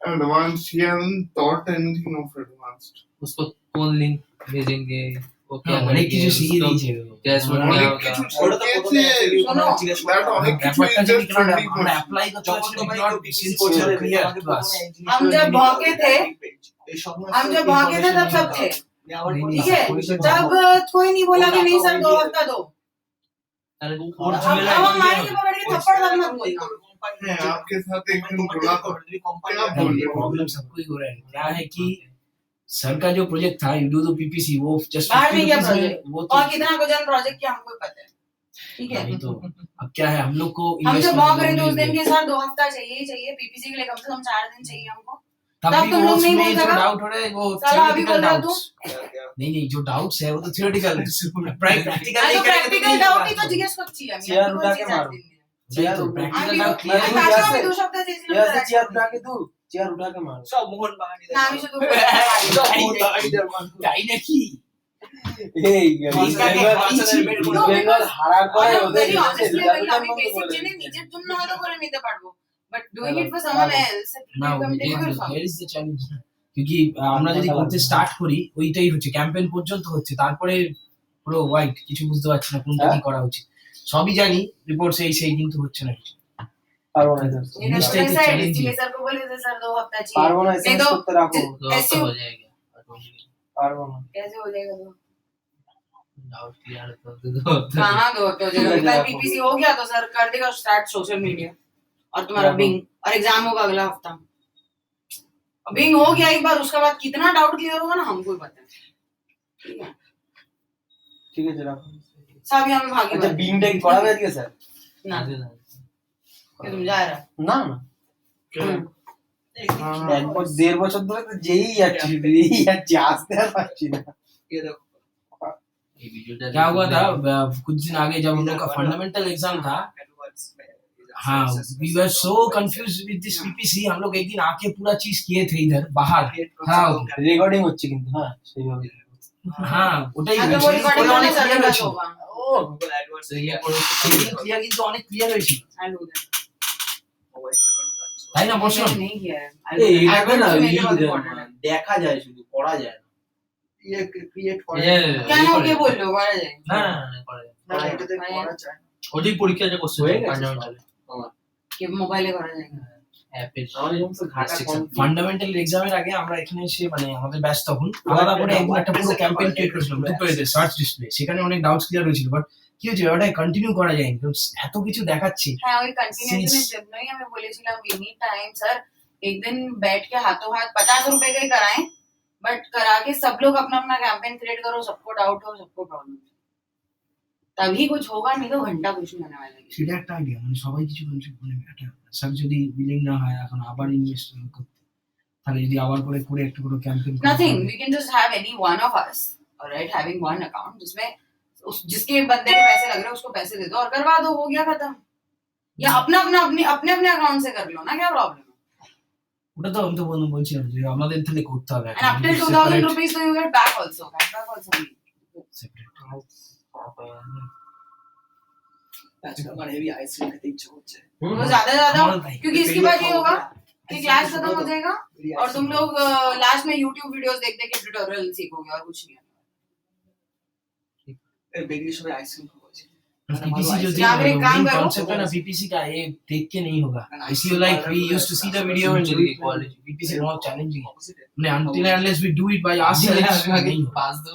advanced. He hasn't thought anything of advanced. उसको कौन लिंक भेजेंगे, वो क्या অনেক কিছু करेंगे, শিখিয়ে उसको দিয়েছে डैशबोर्ड क्या অনেক होगा? কিছু ওটা তো প্রথমে শোনো, জিজ্ঞেস that করতে হবে। অনেক কিছু ব্যাপারটা is যদি just আমরা 20%. অ্যাপ্লাই করতে যখন পারছি তোমার নট PPC সিন্স করছে, ক্লিয়ার আমাকে টু আস। প্রথমে এই हम জিনিসগুলো जब নিয়ে भागे নিতে थे, হবে। এই সমস্ত हम जब भागे थे तब सब थे, ये আবার नहीं, কোন ठीक है? कोई तो तब कोई नहीं बोला कि नहीं सर 2 हफ्ता दो। अरे वो अब हम मारेंगे पकड़ के थप्पड़ तक मत बोलना। है आपके साथ एक दिन बोला था क्या बोल बोल रहे हो? प्रॉब्लम सबको ही हो रहा है। क्या है कि सर का जो प्रोजेक्ट था यू डू द पीपीसी वो जस्ट बाहर में क्या project? वो तो और कितना को जन प्रोजेक्ट किया हमको पता है, ठीक है? नहीं तो अब क्या है हम लोग को हम invest जब करने भाग रहे थे लोग उस दिन नहीं के सर 2 हफ्ता चाहिए ही चाहिए, पीपीसी के लिए कम से कम 4 दिन चाहिए हमको। तब तब भी तुम वो लोग नहीं उसमें बोल जो सका? डाउट हो रहा है वो साला अभी theoretical बोल रहा तू? doubts नहीं जो डाउट्स है वो तो थियोरेटिकल प्रैक्टिकल हाँ, नहीं तो करेंगे प्रैक्टिकल डाउट ही तो जिज्ञेस करती है चेयर उठा के मारो। प्रैक्टिकल আমি डाउट আমি क्लियर তাছাড়া আমি 2 সপ্তাহ চেয়েছিলাম চেয়ার স্যার চেয়ার উঠা के दो চেয়ার উঠা के मारो সব মোহন বাগানি না আমি শুধু তাই নাকি এই No, বেঙ্গল হারার পরে ওদের very honestly আমি বেসিক জেনে নিজের জন্য হয়তো করে নিতে পারবো, but doing it for someone else it না become difficult for here is the challenge क्योंकि আমরা যদি করতে স্টার্ট করি ওইটাই হচ্ছে ক্যাম্পেইন পর্যন্ত হচ্ছে তারপরে পুরো হোয়াইট কিছু বুঝতে পারছি না কোনটা কি করা উচিত সবই জানি রিপোর্ট সেই কিন্তু হচ্ছে না কিছু পারবো না স্যার জিনিসটাই তো চ্যালেঞ্জ इसलिए सर को बोले थे सर 2 हफ्ता चाहिए পারবো না नहीं এসএমএস तो করতে রাখো तो अब ऐसे तो हो जाएगा ऑटोमेटिकली পারবো না कैसे हो जाएगा तो डाउट क्लियर तो कहाँ 2 हफ्ते हो जाएगा कल पीपीसी हो गया तो सर कर देगा स्टार्ट सोशल मीडिया और तुम्हारा बिंग और एग्जाम होगा अगला हफ्ता, बिंग हो गया एक बार उसके बाद कितना डाउट क्लियर होगा ना हमको ही पता है, ठीक है? ঠিক আছে রাখো सब यहाँ में भागी আচ্ছা बात বিংটা কি করাবে আজকে স্যার ना कि तुम जा रहा না না এক বছর 1.5 বছর ধরে তো যেই যাচ্ছি আসতে আর পারছি না ये वीडियो क्या हुआ था कुछ दिन आगे जब हम लोग का फंडामेंटल एग्जाम था हाँ we were so confuse with this PPC हम लोग एक दिन आके पूरा चीज किए थे इधर बाहर हाँ রেকর্ডিং হচ্ছে কিন্তু হ্যাঁ সেইভাবে हाँ ওটাই है तो वो रिकॉर्डिंग वाले सर के पास होगा ও গুগল অ্যাডওয়ার্ডস तो ये ক্লিয়ার কিন্তু অনেক ক্লিয়ার হয়েছিল I'll do that. তাই না বসুন मैंने नहीं किया है I'll এই do that. এটা না Adverts मेरे बहुत important है। দেখা যায় শুধু পড়া যায় না ইয়ে ক্রিয়েট করে ये क्या ना के बोल लो मारा जाए না না না করে না এটাতে পড়া যায় ওটি পরীক্ষা যে কোশ্চেন হয়ে গেছে ফান্ডামেন্টাল कि मोबाइले करा जाएगा অ্যাপে আমাদের সমস্ত ঘাটা কম ফান্ডামেন্টাল এক্সামের আগে আমরা এখানে এসে মানে আমাদের ব্যাচ তখন আলাদা করে একদিন একটা পুরো ক্যাম্পেইন ক্রিয়েট করেছিলাম দুপুরে সার্চ ডিসপ্লে সেখানে অনেক ডাউটস ক্লিয়ার হয়েছিল বাট কি হচ্ছে ওটা কন্টিনিউ করা যায়নি কারণ এত কিছু দেখাচ্ছে हाँ वही कंटिन्यूएशन में जब नहीं हमें बोले छिला वी नीड टाइम सर एक दिन बैठ के हाथों हाथ 50 रुपए का ही कराएं बट करा के सब लोग अपना अपना कैंपेन क्रिएट करो सबको डाउट हो सबको प्रॉब्लम तभी कुछ होगा नहीं तो घंटा कुछ नहीं होने वाला है সেটা একটা আইডিয়া মানে সবাই কিছু মানে একটা স্যার যদি উইলিং না হয় এখন আবার ইনভেস্ট করতে তাহলে যদি আবার করে করে একটা কোনো campaign nothing we can just have any one of us all right having one account जिसमें जिसके बंदे के पैसे लग रहे हैं उसको पैसे दे दो और करवा दो हो गया खत्म या अपना अपना अपने अपने अकाउंट से कर लो ना क्या प्रॉब्लम है ওটা তো আমি তো বলছিলাম যে আমাদের তাহলে করতে হবে and up till 2000 rupees so you get back also cashback also আজকে আমার হেভি আইসক্রিম খেতে ইচ্ছা করছে तो ज्यादा ज्यादा हमारा भाई, क्योंकि इसके बाद ये होगा कि क्लास खत्म हो जाएगा और तुम लोग लास्ट में YouTube वीडियोस देख देख के ट्यूटोरियल सीखोगे और कुछ नहीं बेगली सबाई आइसक्रीम खाওয়াছে पीपीसी जो या फिर एक काम करो कॉन्सेप्ट है ना पीपीसी का ये देख के नहीं होगा इसलिए like we used to see the video and quality PPC बहुत चैलेंजिंग है मैंने until and unless we do it by ourselves नहीं होगा पास दो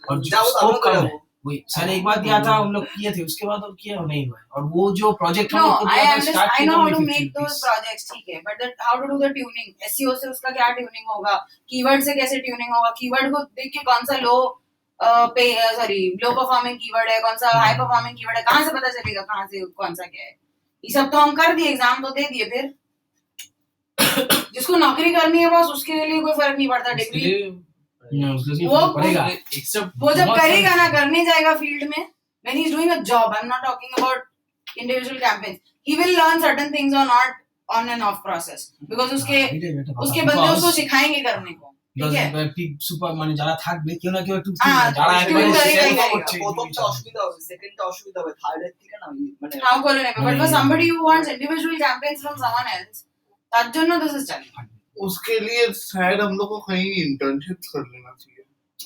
और जो स्कोप कम है वही सर एक बार दिया था हम लोग किए थे उसके बाद और किया नहीं हुआ और वो जो प्रोजेक्ट हम No, लोग को I दिया था understand. स्टार्ट I किया know how to हमने make 50 those rupees। projects, ठीक है. But how to do the tuning? SEO से उसका क्या tuning होगा? कीवर्ड से कैसे tuning होगा? कीवर्ड को देख के कौन सा लो सॉरी लो परफॉर्मिंग कीवर्ड है, कौन सा हाई परफॉर्मिंग कीवर्ड है, कहाँ से पता चलेगा कहाँ से कौन सा क्या है? ये सब तो हम कर दिए, एग्जाम तो दे दिए, फिर जिसको नौकरी करनी है बस उसके लिए कोई फर्क नहीं पड़ता डिग्री। वो जब करेगा ना, करने जाएगा फील्ड में, when he is doing a job, I'm not talking about individual campaigns, he will learn certain things or not on and off process because उसके बंदे उसको सिखाएंगे करने को, ठीक है? সুপার মানে যারা থাকবে কেউ না কেউ একটু হ্যাঁ, যারা একটু একবারে করেগাই, self-out করেগা। করছে, প্রথমটা অসুবিধা হবে, সেকেন্ডটা অসুবিধা হবে, থার্ডের থেকে না মানে हाँ बोले नहीं, but for somebody who wants individual campaigns from someone else, তার জন্য this is challenging। उसके लिए शायद हम लोग को कहीं इंटर्नशिप कर लेना चाहिए।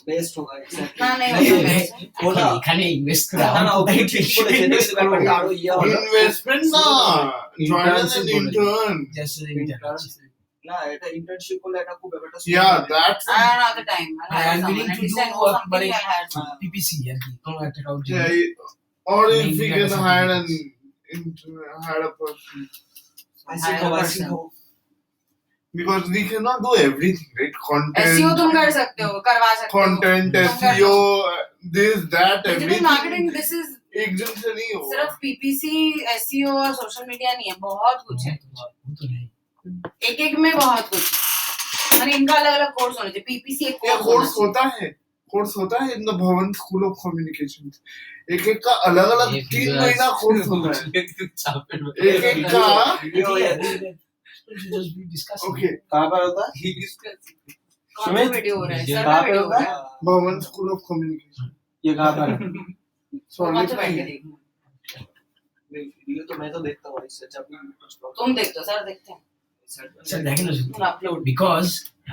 বেস্ট होगा exactly। না नहीं नहीं, होगा best। वो ना এখানে ইনভেস্ট করে না না ও ঠিক বলেছে, কিন্তু ব্যাপারটা আরো ইয়ে হবে इन्वेस्टमेंट ना join as an intern। Just না, এটা ইন্টার্নশিপ হলে এটা খুব ব্যাপারটা Yeah, that's I don't know the time, I'll hire I'm someone, willing at to least do I know work, something, but I'll hire someone। PPC আর কি কোনো একটা count yeah, or if we can hire a person because we cannot do everything, right? SEO Content, तुम कर सकते हो, करवा सकते हो। content, तुम कर SEO, this, that, digital marketing everything this is एकदम से नहीं होगा। सिर्फ पीपीसी, एसईओ और सोशल मीडिया नहीं है, बहुत कुछ है, एक एक में बहुत कुछ है। और इनका अलग अलग कोर्स होना चाहिए, पीपीसी एक ये कोर्स कोर्स होता है इन द भवन स्कूल ऑफ कम्युनिकेशन। एक एक का अलग अलग 3 महीना कोर्स होता है, एक एक का। ओके, कहाँ पर होता है? कौन सा वीडियो हो रहा है? सर का कहाँ पे वीडियो हो होगा? रहा है, भवन स्कूल ऑफ कम्युनिकेशन। ये कहाँ पर है? कौन सा बैठ के देखना? वीडियो तो मैं तो देखता हूँ, इससे अच्छा भी कुछ तुम देखते हो, सर देखते हैं, স্যার দেখেন না तुम अपलोड। বিকজ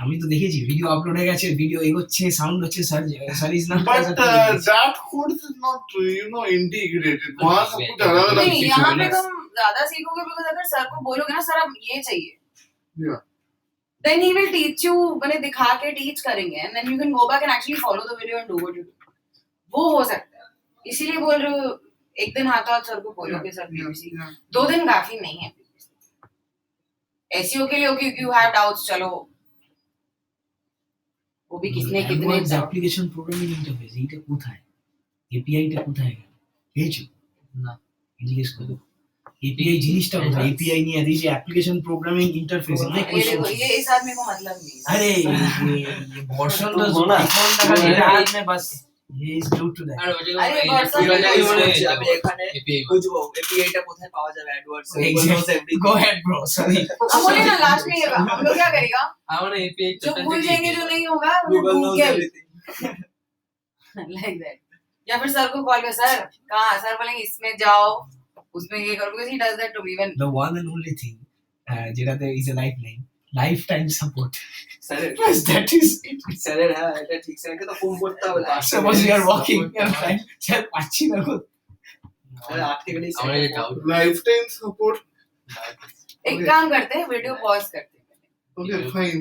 আমি তো দেখেছি ভিডিও আপলোড হয়ে গেছে, ভিডিও এগোচ্ছে, সাউন্ড হচ্ছে, sir sir is not But that course is not, integrated. वहाँ सब कुछ अलग अलग नहीं, यहाँ पे सीखोगे। तुम ज्यादा सीखोगे बिकॉज़ अगर सर को बोलोगे ना, सर अब ये चाहिए, Yeah. then he will teach you, मैंने दिखा के टीच करेंगे, and then you can go back and actually follow the video and do what you do। वो हो सकता है, इसीलिए बोल रहे हो एक दिन हाथों हाथ सर को बोलोगे सर पीपीसी, 2 दिन काफी नहीं है एसईओ के लिए। ओके, यू हैव डाउट्स, चलो वो भी किसने कितने অ্যাপ্লিকেশন প্রোগ্রামিং ইন্টারফেস এইটা কোথায়, এপিআইটা কোথায় পেয়েছো না। জিজ্ঞেস করো এপিআই জিনিসটা কোথায়, এপিআই নিয়ে দিয়েছে অ্যাপ্লিকেশন প্রোগ্রামিং ইন্টারফেস অনেক ये কোশ্চেন। देखो, ये इस आदमी को मतलब नहीं है। अरे ये वर्षन तो बोला। आईफोन लगा मेरे हाथ में, बस ये इज ड्यू टू दैट। अरे वर्षन আমি এখানে খুঁজবো এপিআইটা কোথায় পাওয়া যাবে, AdWords go ahead bro, sorry हम बोले ना लास्ट में हम लोग क्या करेगा, हमारा एपीआई जो भूल जाएंगे, जो नहीं होगा Google knows Google everything. Like that. या फिर सर को कॉल कर, सर कहाँ, सर बोलेंगे इसमें जाओ, उसमें ये करो, because he does that to me when the one and only thing যেটাতে is a lifeline, lifetime support, স্যারের yes that is it। স্যারের হ্যাঁ এটা ঠিক, স্যারকে তো ফোন করতে হবে তো। suppose you are walking and fine sir পাচ্ছি না গো, আরে আটকে গেলেই हमारे ये डाउट Lifetime support. एक काम करते हैं, वीडियो पॉज करते हैं, Okay, fine.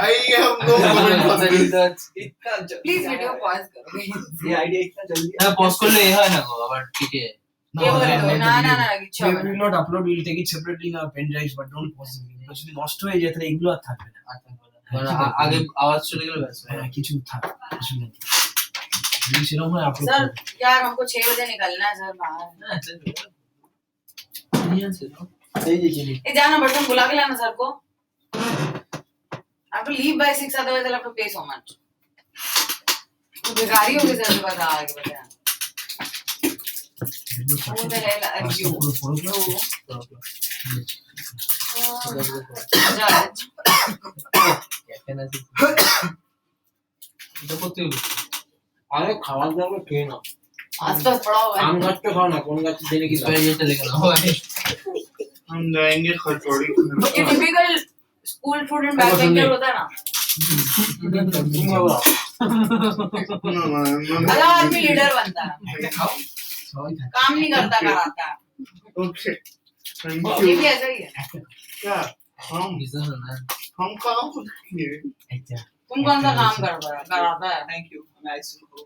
I have no comment on this. इतना प्लीज वीडियो पॉज करो। ये आइडिया इतना जल्दी না পজ করলে এ হয় না গো আবার ঠিক আছে। ये बोले तो ना ना ना अच्छा we will not upload, we will take it separately in our pen drives, but don't post it because যদি নষ্ট হয়ে যায় তাহলে এগুলো আর থাকবে না। আগে আওয়াজ চলে গেলে ব্যাস হ্যাঁ কিছু থাক, কিছু নেই যদি সেরকম হয় আপলোড सर করবো। यार हमको 6 बजे निकलना है सर बाहर। এই যে জিনিস ए जाना बर्तन बुला के लाना सर को। I have to leave by 6, otherwise I'll have to pay so much। तो बेकारी हो गई सर के बता आगे बता। वो दे ले रिव्यू। পুরো পুরো जज এটা করতে হবে। আরে খাবার দাবার খেয়ে নাও, आसपास पड़ा हुआ है। আম গাছটা খাও না, কোন গাছ জেনে কি লাভ? एक्सपेरिमेंट लेकर आओ हम जाएंगे खचौड़ी खाने। ये typical school student back bencher होता है ना, अगला आदमी लीडर बनता है, সবাই থাকে। काम नहीं करता कराता है। Okay. Thank ये you. भी ऐसा ही है। क्या? बिजनेस है ना। हम कहाँ कुछ किए? আচ্ছা तुम कौन सा काम कराता है? থ্যাংক ইউ, আমি আইসক্রিম খাবো।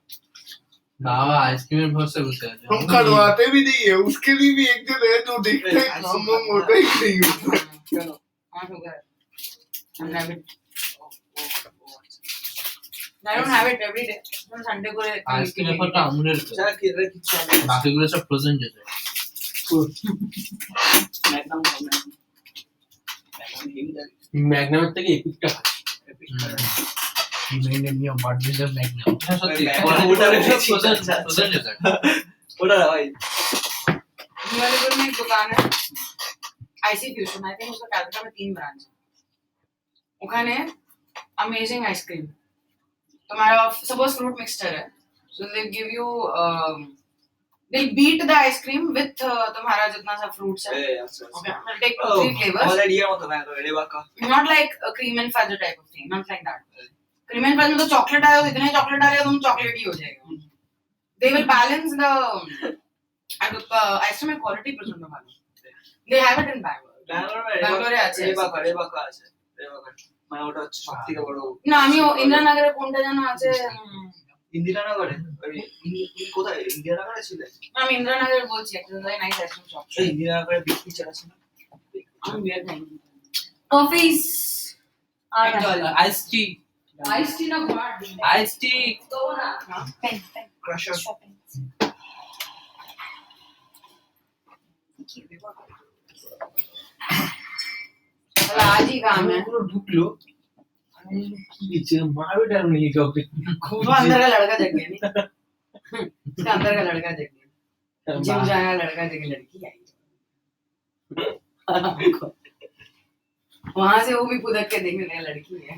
बाबा आइसक्रीम बहुत से कुछ है हम करवाते भी नहीं है, उसके लिए भी एक जन है जो देखता है काम वाम होता ही नहीं होता। চলো हाँ शुगर। हम rabbit I don't have it every day. Sunday को আইসক্রিম ব্যাপারটা আমুলের তো। যারা খেলে কিছু বাকিগুলো সব ফ্রোজেন যেটা ম্যাগনাম ম্যাগনামের থেকে এপিকটা Reminded me of Budweiser of Magnum. হ্যাঁ সত্যি Magnum ওটা ওটা সব রেখেছি। ফ্রোজেন ডেজার্ট ওটা ভাই हिमालयपुर में एक दुकान है आईसी फ्यूजन आई थिंक उसका कलकत्ता में 3 ब्रांच है ওখানে अमेजिंग आइसक्रीम तुम्हारा सपोज फ्रूट मिक्सचर है so they give you they beat the ice cream with तुम्हारा जितना सा फ्रूट्स है ओके विल टेक 2-3 फ्लेवर्स আমাদের ইয়ে মতো না রেবাকা not like a cream and fudge type of thing not like that cream and fudge में तो चॉकलेट आया तो इतने चॉकलेट डालेगा तुम चॉकलेट ही हो जाएगा they will balance the ice cream में क्वालिटी प्रचंड भालो they have it in Bangalore ব্যাঙ্গালোরে আছে রেবাকা আছে রেবাকা মানে ওটা হচ্ছে সবথেকে বড় না আমি ইন্দিরানগরে কোনটা জানা আছে ইন্দিরানগরে কোথায় ইন্দিরানগরে ছিল আমি ইন্দিরানগর বলছি একটা very nice ice-cream shop এই ইন্দিরানগরে বিক্রি চালাচ্ছে না আমি বিয়ার খাইনি Coffees. আইস টি Iced tea na ghar. আইস টি तो ना. Pen. Crusher Shopping. चलो आज ही काम है পুরো ঢুকলো আমি কি দিচ্ছে মারবে ডাল নিয়ে কাউকে খুব वो अंदर का लड़का जग गया नहीं उसका अंदर का लड़का जग गया जिम जाना लड़का जग लड़की आई वहां से वो भी पुदक के देखने लगा लड़की है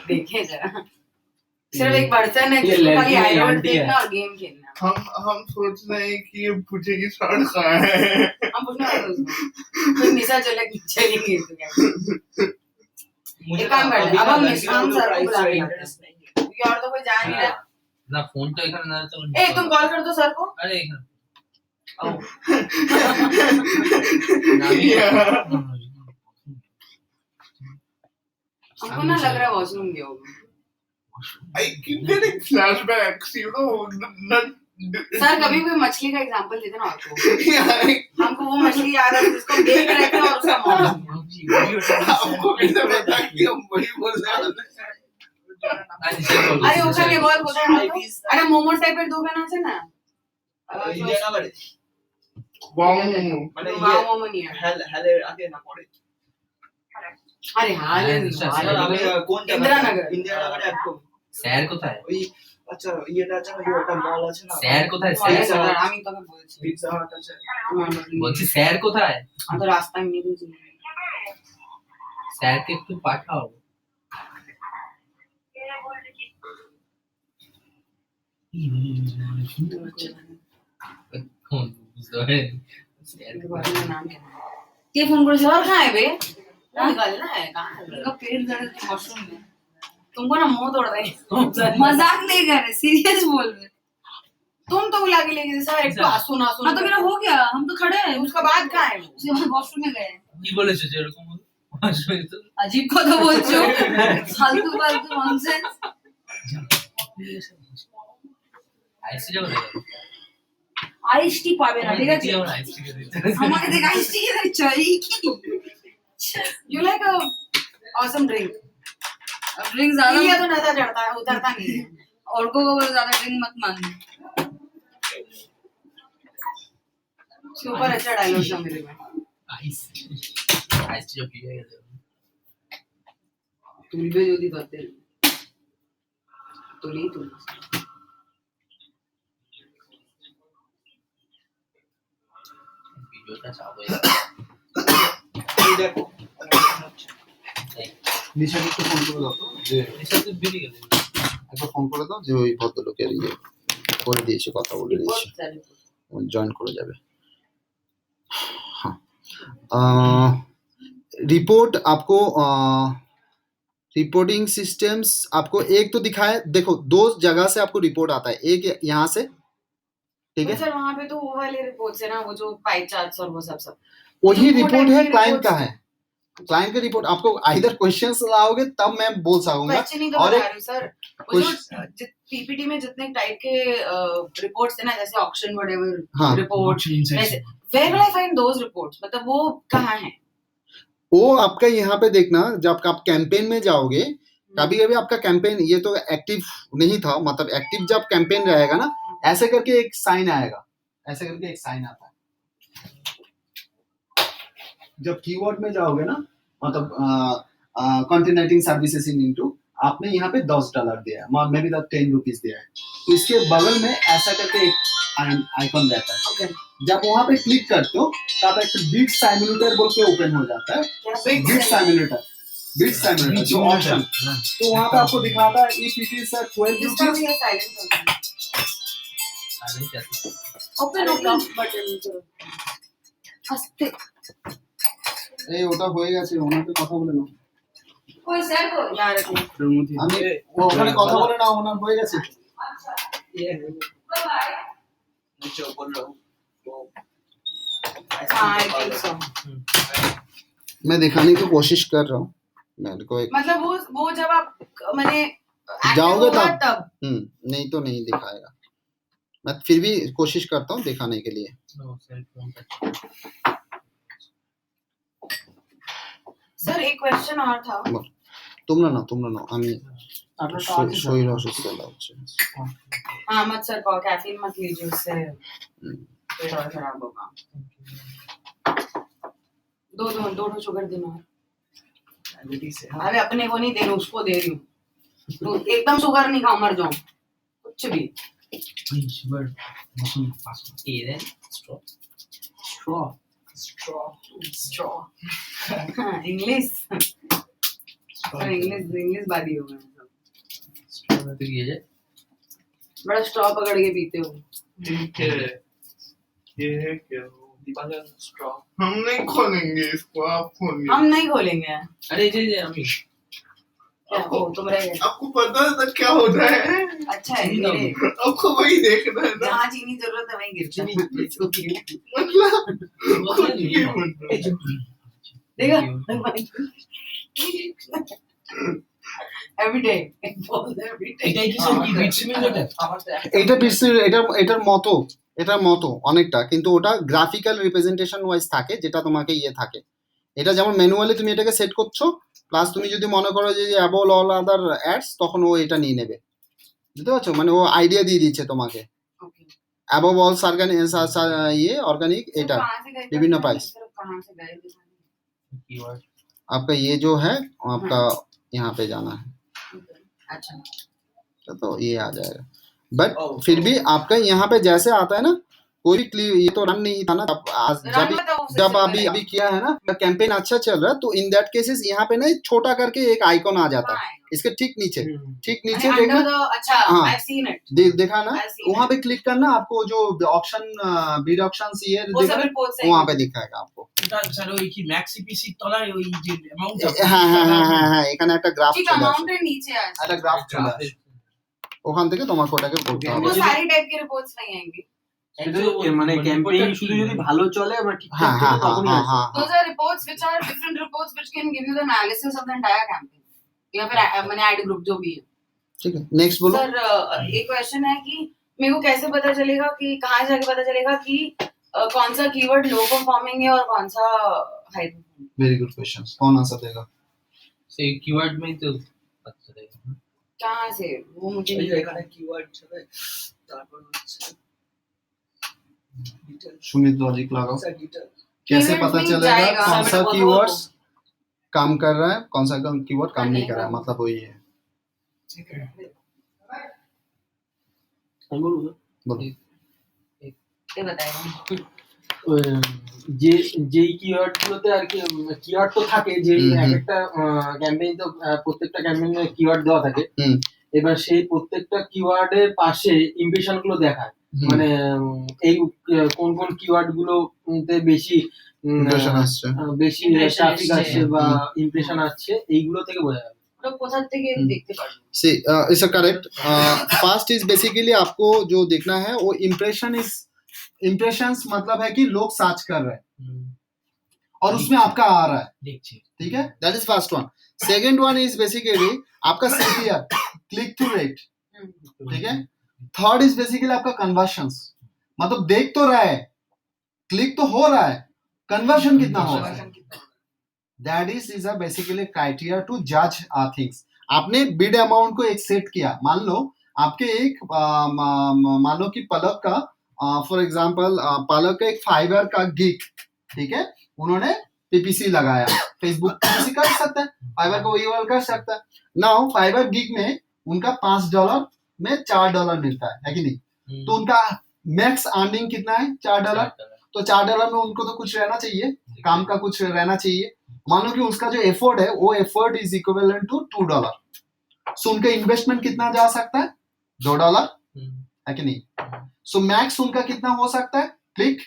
देखे जरा सिर्फ एक पर्सन है ये जिसको लड़की खाली नहीं, आईरोड आंटी है। देखना और गेम खेलना हम सोच रहे हैं कि ये पूछे की शर्ट कहाँ है हम पूछना है उसको फिर निशा चले चलेंगे तो क्या मुझे एक काम कर ले, अब हम निशान सर को बुला के लाते हैं। इंटरेस्ट नहीं है क्योंकि और तो कोई जा नहीं रहा না ফোন তো এখানে না তো ए तुम कॉल कर दो सर को আরে এখানে हमको ना लग रहा है वॉशरूम गया होगा I keep getting flashbacks, you know. Sir कभी कोई मछली का एग्जांपल देते ना आपको हमको वो मछली याद है जिसको देख रहे थे और उसका मौत हो गया। आपको कैसे पता कि हम वही बोल रहे हैं अरे ওখানে বল কোথায় হতো আরে মোমোস টাইপের দোকান আছে না ইন্দিরানগরে बॉम्ब মানে ওয়াও মোমো নিয়ে হেলের আগে না পড়ে আরে হাল আমি কোন ইন্দিরানগর। ইন্দিরানগরে একদম স্যার কোথায় ওই আচ্ছা ইয়েটা আছে না ওটা মল আছে না স্যার কোথায় আমি তোকে বলছি পিৎজা হাট আছে বলছি স্যার কোথায় আমি তো রাস্তায় মিলে ছিল স্যারকে একটু পাঠাও কোন বুঝতে পারেন স্যারকে পাঠাও। नाम क्या है के फोन करेছে सर कहाँ है बे निकलना है कहाँ है उनका पेट दर्द है वॉशरूम में तुमको ना मुंह तोड़ देंगे मजाक नहीं कर रहे सीरियस बोल रहे तुम तो बुला के लेके सर एक तो सुना हाँ सुना तो मेरा हो गया हम तो खड़े हैं उसका बाद कहाँ है वो उसके बाद वॉशरूम में गए কি বলেছে যে এরকম আসলে তো अजीब কথা বলছো ফালতু ফালতু ননসেন্স আইসি যাবে না আইস টি পাবে না ঠিক আছে কি আমরা আইসি কে দিতে আমাকে দেখ আইস টি কে দিচ্ছ এই কি you like a awesome drink drink ये ज्यादा तो नशा चढ़ता है उतरता नहीं है और को ज्यादा ड्रिंक मत मांगना सुपर अच्छा डायलॉग था मेरे में আইসি আইসি जो पिए गए তুলবে যদি তোদের তুলি তুলি ভিডিওটা চাবো এই দেখো নিশাকে একটু ফোন করে দাও তো যে এসব তো বেরিয়ে গেল একবার ফোন করে দাও যে ওই ভদ্রলোকের ইয়ে করে দিয়েছে কথা বলে দিয়েছে জয়েন করে যাবে हाँ रिपोर्ट आपको रिपोर्टिंग सिस्टम्स आपको एक तो दिखाए देखो दो जगह से आपको रिपोर्ट आता है एक यहाँ से ठीक है सर वहाँ पे तो वो वाले रिपोर्ट्स है ना वो जो पाई चार्ट्स और वो सब वही रिपोर्ट रिपोर्ट है की क्लाइंट reports- का है क्लाइंट का रिपोर्ट आपको आइदर क्वेश्चंस लाओगे तब मैं बोल सकूंगा क्वेश्चन ही तो और बता एक रही हूँ सर वो जो पीपीटी में जितने टाइप के रिपोर्ट्स है ना जैसे ऑक्शन वटेवर हाँ report where will I find those reports मतलब वो कहाँ है वो आपका यहाँ पे देखना जब आप कैंपेन में जाओगे कभी कभी आपका कैंपेन ये तो एक्टिव नहीं था, मतलब एक्टिव जब कैंपेन रहेगा ना, ऐसे करके एक साइन आएगा, ऐसे करके एक साइन आता है। जब कीवर्ड में जाओगे ना, मतलब कंटिन्यूटिंग सर्विसेज इन इनटू, आपने यहाँ पे $10 दिया है, मे बी 10 रुपीज दिया है, तो इसके बगल में ऐसा करके एक आइकन रहता है। Okay. जब वहां पे क्लिक करते हो तब एक बीट सिमुलेटर बोल के ओपन हो जाता है। बीट सिमुलेटर जो ऑप्शन, तो वहां पे आपको दिखाता है इफ इट इज 12 इसका रुपीज। भी ये साइलेंट होता है। ओपन बटन करो আস্তে এই ওটা হয়ে গেছে, ওনাকে কথা বলে নাও। कोई सर को यार रखो আমি ওখানে কথা বলে নাও, ওনার হয়ে গেছে। हाँ आई थिंक सो। मैं दिखाने की कोशिश कर रहा हूँ, मेरे को एक मतलब वो जब आप मैंने जाओगे active होगा तब नहीं तो नहीं दिखाएगा। मैं फिर भी कोशिश करता हूँ दिखाने के लिए। सर एक क्वेश्चन और था। তোমরা নাও আমি আপনার তো আছে শরীর অসুস্থ লাগছে। हाँ मत सर को कैफीन मत लीजिए, उससे पेट और खराब होगा। दो शुगर देना है। डायबिटीज है। अरे अपने को नहीं दे रही, उसको दे रही हूँ। तो एकदम शुगर नहीं खाओ, मर जाऊं कुछ भी। स्ट्रॉ इंग्लिश इंग्लिश बादी हो गए सब। बड़ा स्ट्रॉ पकड़ के पीते हो। ये है क्या? हम नहीं खोलेंगे इसको, आप खोलिए। हम नहीं खोलेंगे। अरे जी अभी क्या हो तुम रह गए? आपको पता है तो क्या होता है? अच्छा है मेरे आपको वही देखना है ना, जहाँ चीनी जरूरत है वहीं गिरता है। मतलब कुछ भी मतलब। देखा every day it falls every day। এটাই কি স্যার কি বিট সিমুলেটর? এটা এটার মতো অনেকটা, কিন্তু ওটা গ্রাফিক্যাল রিপ্রেজেন্টেশন ওয়াইজ থাকে, যেটা তোমাকে ইয়ে থাকে। এটা যেমন ম্যানুয়ালি তুমি এটাকে সেট করছো, প্লাস তুমি যদি মনে করো যে অ্যাবল অল আদার অ্যাডস, তখন ও এটা নিয়ে নেবে। বুঝতে পারছো? মানে ও আইডিয়া দিয়ে দিচ্ছে তোমাকে। Okay। অ্যাবভ অল ইয়ে অর্গানিক, এটা कहाँ से गए थे? विभिन्न प्राइस। कहाँ से गए थे? आपका ये जो है आपका यहाँ पे जाना है, अच्छा तो ये आ जाएगा। बट फिर भी आपका यहाँ पे जैसे आता है ना, कोई भी ये तो रन नहीं था ना जब अभी किया है ना, कैंपेन अच्छा चल रहा है, तो इन दैट केसेस यहाँ पे ना छोटा करके एक आइकॉन आ जाता है इसके ठीक नीचे देखना। अच्छा हाँ। I've seen it। देखा ना, I've seen वहाँ it। पे क्लिक करना, आपको जो ऑप्शन बीड ऑप्शन ये वो सब देखना, रिपोर्ट से वहाँ पे दिखाएगा आपको। এটা স্যার ওই কি ম্যাক্স সিপিসি তলায় ওই যে অ্যামাউন্ট হ্যাঁ এখানে একটা গ্রাফ ठीक চলে আসে, अमाउंट है नीचे आ একটা গ্রাফ চলে আসে, ওখান থেকে তোমাকে ওটাকে করতে वो হবে। सारी टाइप की रिपोर्ट्स नहीं आएंगी। মানে ক্যাম্পেইন শুধু যদি ভালো চলে আমরা ঠিকঠাক हाँ हाँ থাকে हाँ তখনই हाँ আসে। हाँ Those are reports which are different reports which can give you the analysis of the entire campaign या फिर मैंने एड ग्रुप जो भी है। ठीक है, नेक्स्ट बोलो। सर एक क्वेश्चन है कि मेरे को कैसे पता चलेगा कि कहाँ जाके पता चलेगा कि कौन सा कीवर्ड लो परफॉर्मिंग है और कौन सा high performing? Very good question, कौन आंसर देगा? से कीवर्ड में तो पता चलेगा। कहाँ से वो मुझे नहीं এখানে কিওয়ার্ড হবে, তারপর হচ্ছে ডিটেইল सुमित लॉजिक लगाओ। ডিটেইল कैसे Keywords पता में चलेगा जाएगा, कौन सा मैंने बोला कीवर्ड्स काम कर रहा है, कौन सा कीवर्ड काम नहीं कर रहा है, मतलब वही है। আমি বলবো बोलो। ये बताएगा। যে যেই কিওয়ার্ড গুলোতে আর কি কিওয়ার্ড তো থাকে, যে একটা ক্যাম্পেইন তো প্রত্যেকটা ক্যাম্পেইনে কিওয়ার্ড দেওয়া থাকে। এবার সেই প্রত্যেকটা কিওয়ার্ডের পাশে ইমপ্রেশন গুলো দেখায়, মানে এই কোন কোন কিওয়ার্ড গুলোতে বেশি ইমপ্রেশন আসছে, বেশি ট্রাফিক আসছে বা ইমপ্রেশন আসছে, এইগুলো থেকে বোঝা যাবে। लोग কোথা থেকে দেখতে পারবে? See, it's a correct. First is basically आपको जो देखना है वो इम्प्रेशंस मतलब है कि लोग सर्च कर रहे हैं और उसमें आपका आ रहा है, দেখছি। ठीक है, that is first one. Second one is basically आपका CTR, क्लिक थ्रू रेट, ठीक है। थर्ड इज बेसिकली आपका कन्वर्शंस, मतलब देख तो रहा है, क्लिक तो हो रहा है, कन्वर्शन कितना हो रहा है, that is a basically criteria to जज थिंग्स। आपने बिड अमाउंट को एक सेट किया, मान लो आपके एक मान लो कि पलक का फॉर एग्जांपल पलक का एक फाइबर का गिग, ठीक है, उन्होंने पीपीसी लगाया, फेसबुक पीपीसी कर सकता है, फाइबर को ईमेल कर सकता है। नाउ फाइबर गिग में उनका $5 में $4 मिलता है कि नहीं, तो उनका मैक्स अर्निंग कितना है, $4। तो $4 में उनको तो कुछ रहना चाहिए, काम का कुछ रहना चाहिए। मान लो कि उसका जो एफर्ट है वो एफर्ट इज इक्विवेलेंट टू $2, सो उनका इन्वेस्टमेंट कितना जा सकता है, $2 है कि नहीं। सो मैक्स उनका कितना हो सकता है, click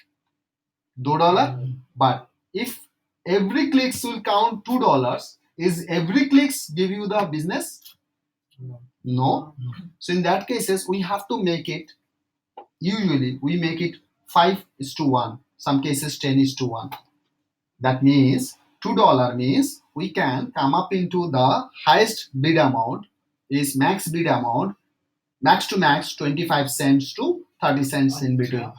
$2, but if every clicks will count $2, is every clicks give you the business? No. So in that cases we have to make it, usually we make it 5:1, some cases 10:1. That means $2 means we can come up into the highest bid amount is max bid amount, max to max 25 cents to 30 cents in between,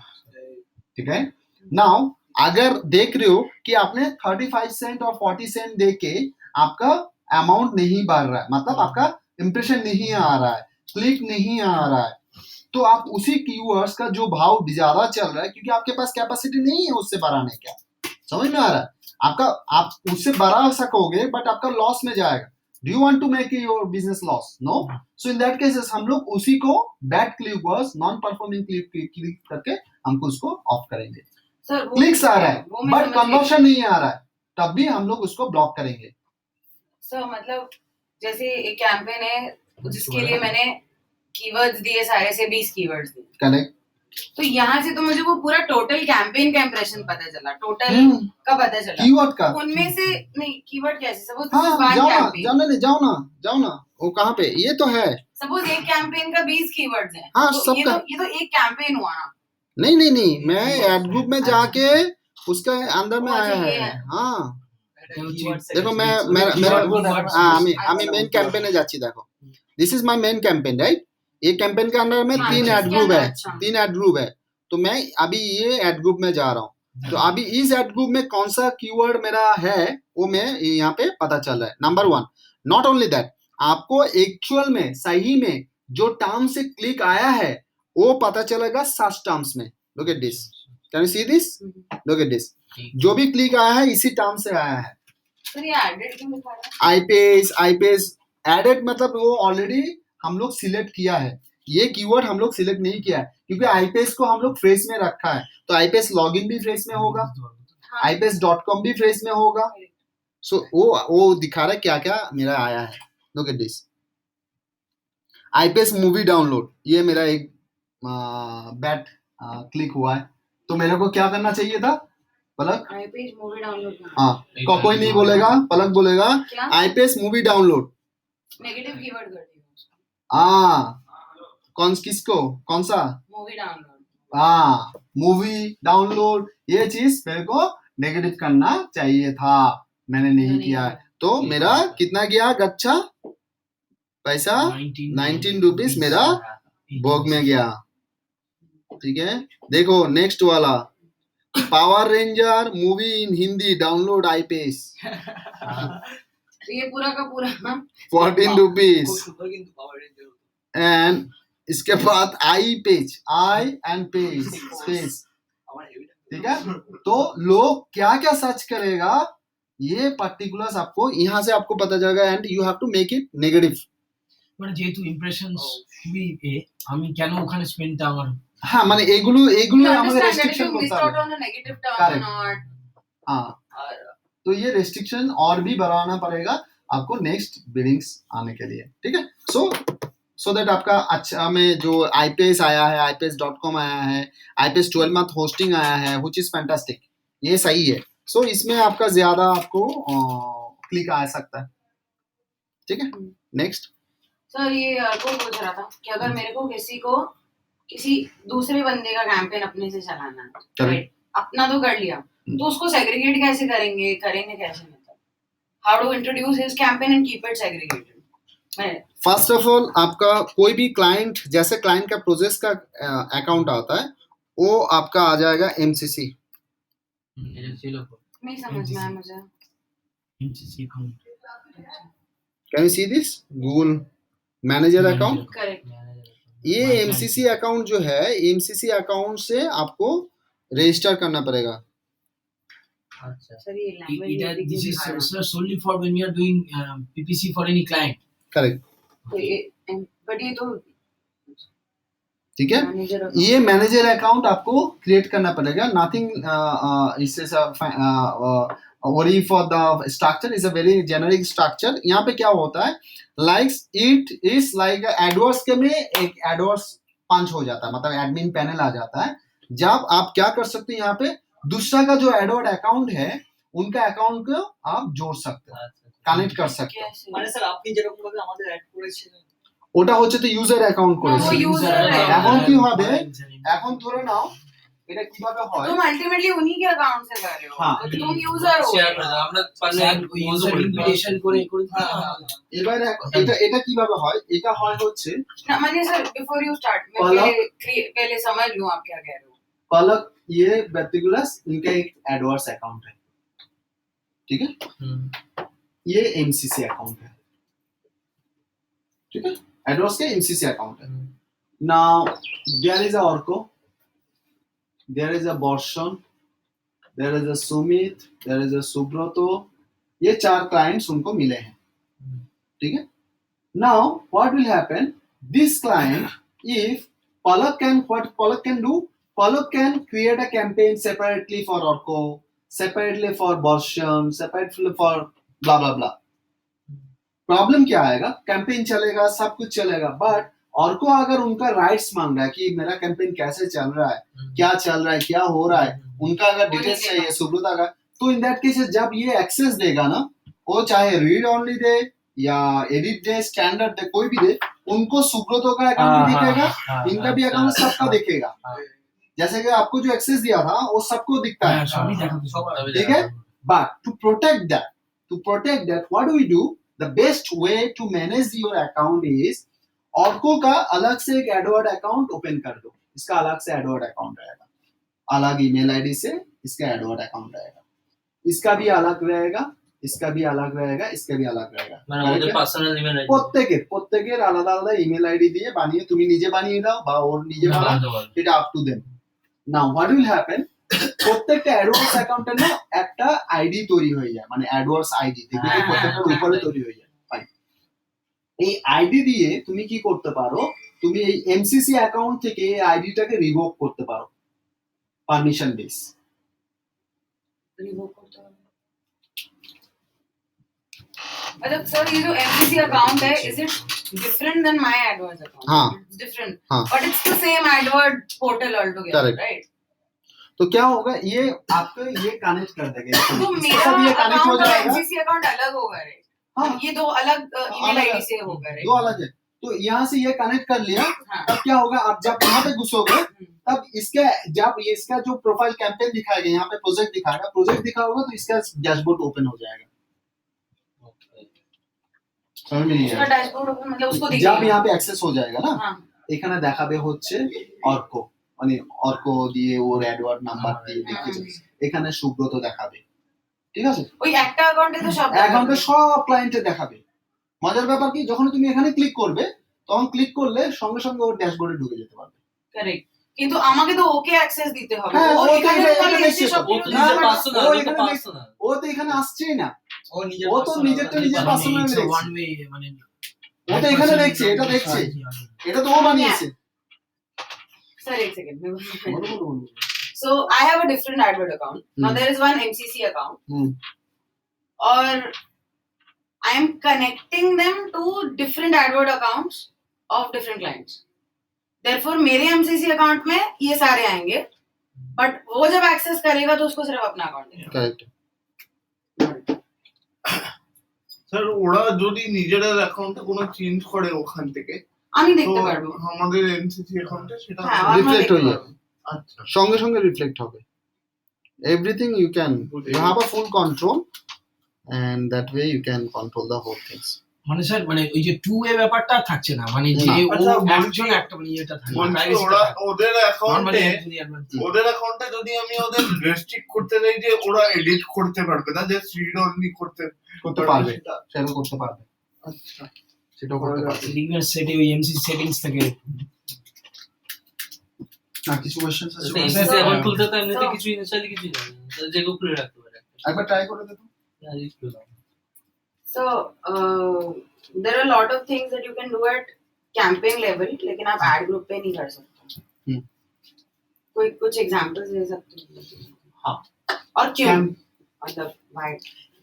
ठीक है। Now अगर देख रहे हो कि आपने 35 Saint और 40 Saint दे के आपका अमाउंट नहीं बढ़ रहा है, मतलब आपका इंप्रेशन नहीं आ रहा है, क्लिक नहीं आ रहा है, तो आप उसी कीवर्ड्स का जो भाव ज्यादा चल रहा है, क्योंकि आपके पास कैपेसिटी नहीं है उससे बढ़ाने का, समझ में आ रहा है आपका, आप उससे बढ़ा सकोगे बट आपका लॉस में जाएगा। Do you want to make your business loss? No. So in that cases हम लोग उसी को bad keywords, non performing click करके हमको उसको ऑफ करेंगे। सर क्लिक्स आ रहा है बट कन्वर्शन नहीं आ रहा है, तब भी हम लोग उसको ब्लॉक करेंगे। सर मतलब जैसे एक कैंपेन है जिसके लिए मैंने कीवर्ड्स दिए सारे से 20 कीवर्ड्स दिए, करेक्ट, तो यहाँ से तो मुझे वो पूरा टोटल कैंपेन का इंप्रेशन पता चला, टोटल का पता चला, कीवर्ड का उनमें से नहीं, कीवर्ड कैसे, सपोज जाओ ना वो कहाँ पे, ये तो है, सपोज एक कैंपेन का 20 कीवर्ड्स हैं, हाँ, तो ये तो एक कैंपेन हुआ ना। नहीं, मैं एड ग्रुप में जाके उसका अंदर में आया है। हाँ देखो मैं मेन कैंपेने যাচ্ছি, देखो this is my main campaign, right. ये कैंपेन के अंदर में 3 एड ग्रुप है, 3 एड ग्रुप है, तो मैं अभी ये एड ग्रुप में जा रहा हूँ, तो अभी इस एड ग्रुप में कौन सा कीवर्ड मेरा है वो मैं यहाँ पे पता चल रहा है। नंबर 1, नॉट ओनली दैट, आपको एक्चुअल में सही में जो टर्म से क्लिक आया है वो पता चलेगा सर्च टर्म्स में। Look at this, can you see this, look at this, जो भी क्लिक आया है इसी टर्म से आया है। सर ये एडेड क्यों दिखा रहा है? आईपेज एडेड मतलब वो ऑलरेडी हम लोग सिलेक्ट किया है, ये कीवर्ड हम लोग सिलेक्ट नहीं किया है, क्योंकि आईपेज को हम लोग फ्रेश में रखा है, तो आईपेज लॉगिन भी फ्रेश में होगा, ipace.com भी फ्रेश में होगा। सो वो दिखा रहा है क्या क्या मेरा आया है। Look at this, ipace movie download, ये मेरा एक बैड क्लिक हुआ है, तो मेरे को क्या करना चाहिए था, पलक? iPage मूवी डाउनलोड करना। हाँ, कोई नहीं बोलेगा, पलक बोलेगा ipace movie download, negative keyword कर दिया। किसको, कौन सा? Movie download. मूवी डाउनलोड, ये चीज मेरे को नेगेटिव करना चाहिए था, मैंने नहीं किया, तो मेरा कितना गया गच्छा पैसा, 19 रुपीज मेरा भोग में गया। ठीक है, देखो नेक्स्ट वाला, पावर रेंजर मूवी इन हिंदी डाउनलोड ipace, ये पूरा का पूरा 14 रुपीज। एंड इसके बाद आई एंड पेज स्पेस, ठीक है। तो लोग क्या क्या सर्च करेगा ये पर्टिकुलर्स आपको यहाँ से आपको पता चलेगा, and you have to make it negative. মানে যেহেতু ইমপ্রেশনস খুবই আমি কেন ওখানে স্পেন্ডটা আমার, হ্যাঁ মানে এগুলো আমাদের রেস্ট্রিকশন করতে হবে, नेगेटिव टर्म नॉट। हाँ, तो ये रेस्ट्रिक्शन और भी बढ़ाना पड़ेगा आपको नेक्स्ट बिडिंग्स आने के लिए, ठीक है। सो दैट आपका अच्छा में जो ipace आया है, ipace.com आया है, ipace 12 month होस्टिंग आया है, व्हिच इज फैंटास्टिक, ये सही है। सो इसमें आपका ज्यादा आपको क्लिक आ सकता है, ठीक है। नेक्स्ट सर ये को पूछ रहा था कि अगर मेरे को किसी दूसरे बंदे का कैंपेन अपने से चलाना है, राइट, अपना तो कर लिया, तो उसको सेग्रीगेट कैसे करेंगे कैसे, मतलब how to introduce his campaign and keep it segregated. First of all आपका कोई भी क्लाइंट, जैसे क्लाइंट का प्रोजेक्ट का अकाउंट आता है वो आपका आ जाएगा MCC, नहीं समझ में आया मुझे। MCC account can you see this Google manager account? Correct. ये एमसीसी अकाउंट जो है, एमसीसी अकाउंट से आपको रजिस्टर करना पड़ेगा. अच्छा. सर ये language This is solely for when you are doing PPC for any client. Correct. But ये तो ठीक है. मैनेजर ये मैनेजर अकाउंट आपको क्रिएट करना पड़ेगा. नथिंग इससे worry for the structure is a very generic structure. यहाँ पे क्या होता है, likes it is like AdWords के में एक एडवर्ड्स पंच हो जाता है, मतलब एडमिन पैनल आ जाता है. जब आप क्या कर सकते हैं, यहाँ पे दूसरा का जो एडवर्ड अकाउंट है उनका अकाउंट को आप जोड़ सकते हो, কানেক্ট कर सकते हो. মানে স্যার আপনি যেরকম ভাবে আমাদের অ্যাড করেছিলেন ওটা হচ্ছে তো ইউজার অ্যাকাউন্ট वो করেছে. user है. এখন কি হবে, এখন ধরে নাও এটা কিভাবে হয়. तुम अल्टीमेटली उन्हीं के अकाउंट से कर रहे हो. हाँ. तो तुम यूजर हो. শেয়ার করে দাও আমরা পারলে user invitation করে এবার এটা কিভাবে হয়, এটা হয় হচ্ছে ना मानिए सर बिफोर यू स्टार्ट मैं पलक- पहले समझ लूं आप क्या कह रहे हो. पलक ये पर्टिकुलर इनका एक एडवर्स अकाउंट है, ठीक है. ये एमसीसी अकाउंट है, ठीक है. एडवर्स का एमसीसी अकाउंट है. Now there is a Arko, there is a Barshan, there is a Sumit, there is a Subrata. ये 4 क्लाइंट्स उनको मिले हैं, ठीक है. Now what will happen, this client if Palak can, what Palak can do, Palak can create a campaign separately for Orko, separately for Borshan, separately for blah blah blah. Problem क्या आएगा, campaign चलेगा, सब कुछ चलेगा, but Orko अगर उनका rights मांग रहा है कि मेरा कैंपेन कैसे चल रहा है, क्या चल रहा है, क्या हो रहा है, उनका अगर डिटेल्स चाहिए सुब्रता का, तो इन दैट केस जब ये एक्सेस देगा ना, वो चाहे रीड ओनली दे या एडिट दे, स्टैंडर्ड दे, कोई भी दे, उनको सुब्रतो का अकाउंट भी दिखेगा, इनका भी अकाउंट सबका दिखेगा. जैसे कि आपको जो एक्सेस दिया था वो सबको दिखता है, সবই দেখাবো ठीक है. But to protect that, what do we do? The best way to manage your account is Orko का अलग से एक एडवर्ड अकाउंट ओपन कर दो. इसका अलग से एडवर्ड अकाउंट रहेगा, अलग ईमेल आईडी से इसका एडवर्ड अकाउंट रहेगा, इसका भी अलग रहेगा, इसका भी अलग रहेगा, इसका भी अलग रहेगा. মানে ওদের পার্সোনাল ইমেল আইডি প্রত্যেকের আলাদা আলাদা ইমেল আইডি দিয়ে বানিয়ে, তুমি নিজে বানিয়ে দাও বা ওর নিজে বানাও, এটা up to them. Now what will happen, প্রত্যেকটা অ্যাডওয়ার্ডস অ্যাকাউন্টের না একটা আইডি তৈরি হয়ে যায়, মানে অ্যাডওয়ার্ডস আইডি দেখবে প্রত্যেকটার উপরে তৈরি হয়ে যায়. ফাইন. এই আইডি দিয়ে তুমি কি করতে পারো, তুমি এই এমসিসি অ্যাকাউন্ট থেকে এই আইডিটাকে রিভোক করতে পারো পারমিশন বেস. रिवोक करते हो. मतलब सर ये जो एमसीसी अकाउंट है, is it different than my AdWords account? हाँ. इट्स डिफरेंट, हाँ. But it's the same AdWord portal all together, Correct. Right? तो क्या होगा, ये आपको ये कनेक्ट कर देगा, तो इसके मेरा साथ ये कनेक्ट हो अकाउंट और जाएगा. एमसीसी अकाउंट अलग होगा, राइट? हाँ. ये दो अलग ईमेल अलग आईडी है. से होगा, राइट? दो अलग है. तो यहाँ से ये कनेक्ट कर लिया, हाँ. तब क्या होगा, आप जब यहाँ पे घुसोगे तब इसका, जब ये इसका जो प्रोफाइल कैंपेन दिखाएगा, यहाँ पे प्रोजेक्ट दिखाएगा, प्रोजेक्ट दिखा होगा तो इसका डैशबोर्ड ओपन हो जाएगा. समझ में नहीं उसका आया? डैशबोर्ड मतलब उसको जब दिखेगा. यहाँ पे एक्सेस हो जाएगा ना, हाँ. এখানে দেখাবে হচ্ছে অর্ক, মানে অর্ক দিয়ে ওর অ্যাডওয়ার্ড নাম্বার দিয়ে দেখিয়েছে, এখানে সুব্রত দেখাবে, ঠিক আছে. ওই একটা অ্যাকাউন্টে তো সব অ্যাকাউন্টে সব ক্লায়েন্টে দেখাবে. মজার ব্যাপার কি, যখন তুমি এখানে ক্লিক করবে, তখন ক্লিক করলে সঙ্গে সঙ্গে ওর ড্যাশবোর্ডে ঢুকে যেতে পারবে. কারেক্ট, কিন্তু আমাকে তো ওকে অ্যাক্সেস দিতে হবে. হ্যাঁ, ও ওকে এখানে এটা তাহলে দেখছে এসে সব ও তো কিছু না, নিজে না, পার্সোনাল, ও ও তো এখানে পার্সোনাল, ও তো এখানে আসছেই না, ও নিজে ও তো নিজেরটা নিজে পার্সোনাল দেখছে, ওয়ান ওয়ে, মানে ও তো এখানে দেখছে, এটা দেখছে, এটা তো ও বানিয়েছে. Sir, एक second. বলো, বলো, বলো. So I have a different AdWord account. Now there is one MCC account, or I am connecting them to different AdWord accounts of different clients. Therefore मेरे MCC account में ये सारे आएंगे, but वो जब access करेगा तो उसको सिर्फ अपना account देगा. Correct. স্যার ওরা যদি নিজেদের অ্যাকাউন্টে কোনো চেঞ্জ করে ওখান থেকে, আমি তো দেখতে পারবো. আমাদের এমসিসি অ্যাকাউন্টে সেটা হ্যাঁ, আমরা আমরা Reflect দেখতে হয়ে পারবো. যাবে, আচ্ছা সঙ্গে সঙ্গে রিফ্লেক্ট হবে. Everything you can, you have a full control, and that way you can control the whole things. মানে স্যার, মানে ওই যে টু ওয়ে ব্যাপারটা থাকছে না, মানে যে না। ও আচ্ছা, একজন একটা মানে এটা থাকে, বলছি privacy ওরা টা থাকে। ওদের Normally অ্যাকাউন্টে একজনই advance। ওদের অ্যাকাউন্টে যদি আমি ওদের রেস্ট্রিক্ট করতে চাই যে ওরা এডিট করতে পারবে না, যে রিড অনলি করতে করতে পারবে, সেটা করতে পারবে. আচ্ছা সেটাও করতে পারবে লিগমেন্ট সেটে ওই এমসি সেটিংস থেকে না কিছু কোশ্চেনস আছে এমসিসি এখন খুলতে তো এমনিতে কিছু ইনিশিয়ালি কিছু জানি না যে খুলে রাখতে পারে একবার ট্রাই করে দেখো So there are a lot of things that you can do at campaign level, लेकिन आप ad group पे नहीं कर सकते. कोई कुछ एग्जांपल्स दे सकते हो? हाँ. और क्यों? Camp- मतलब why?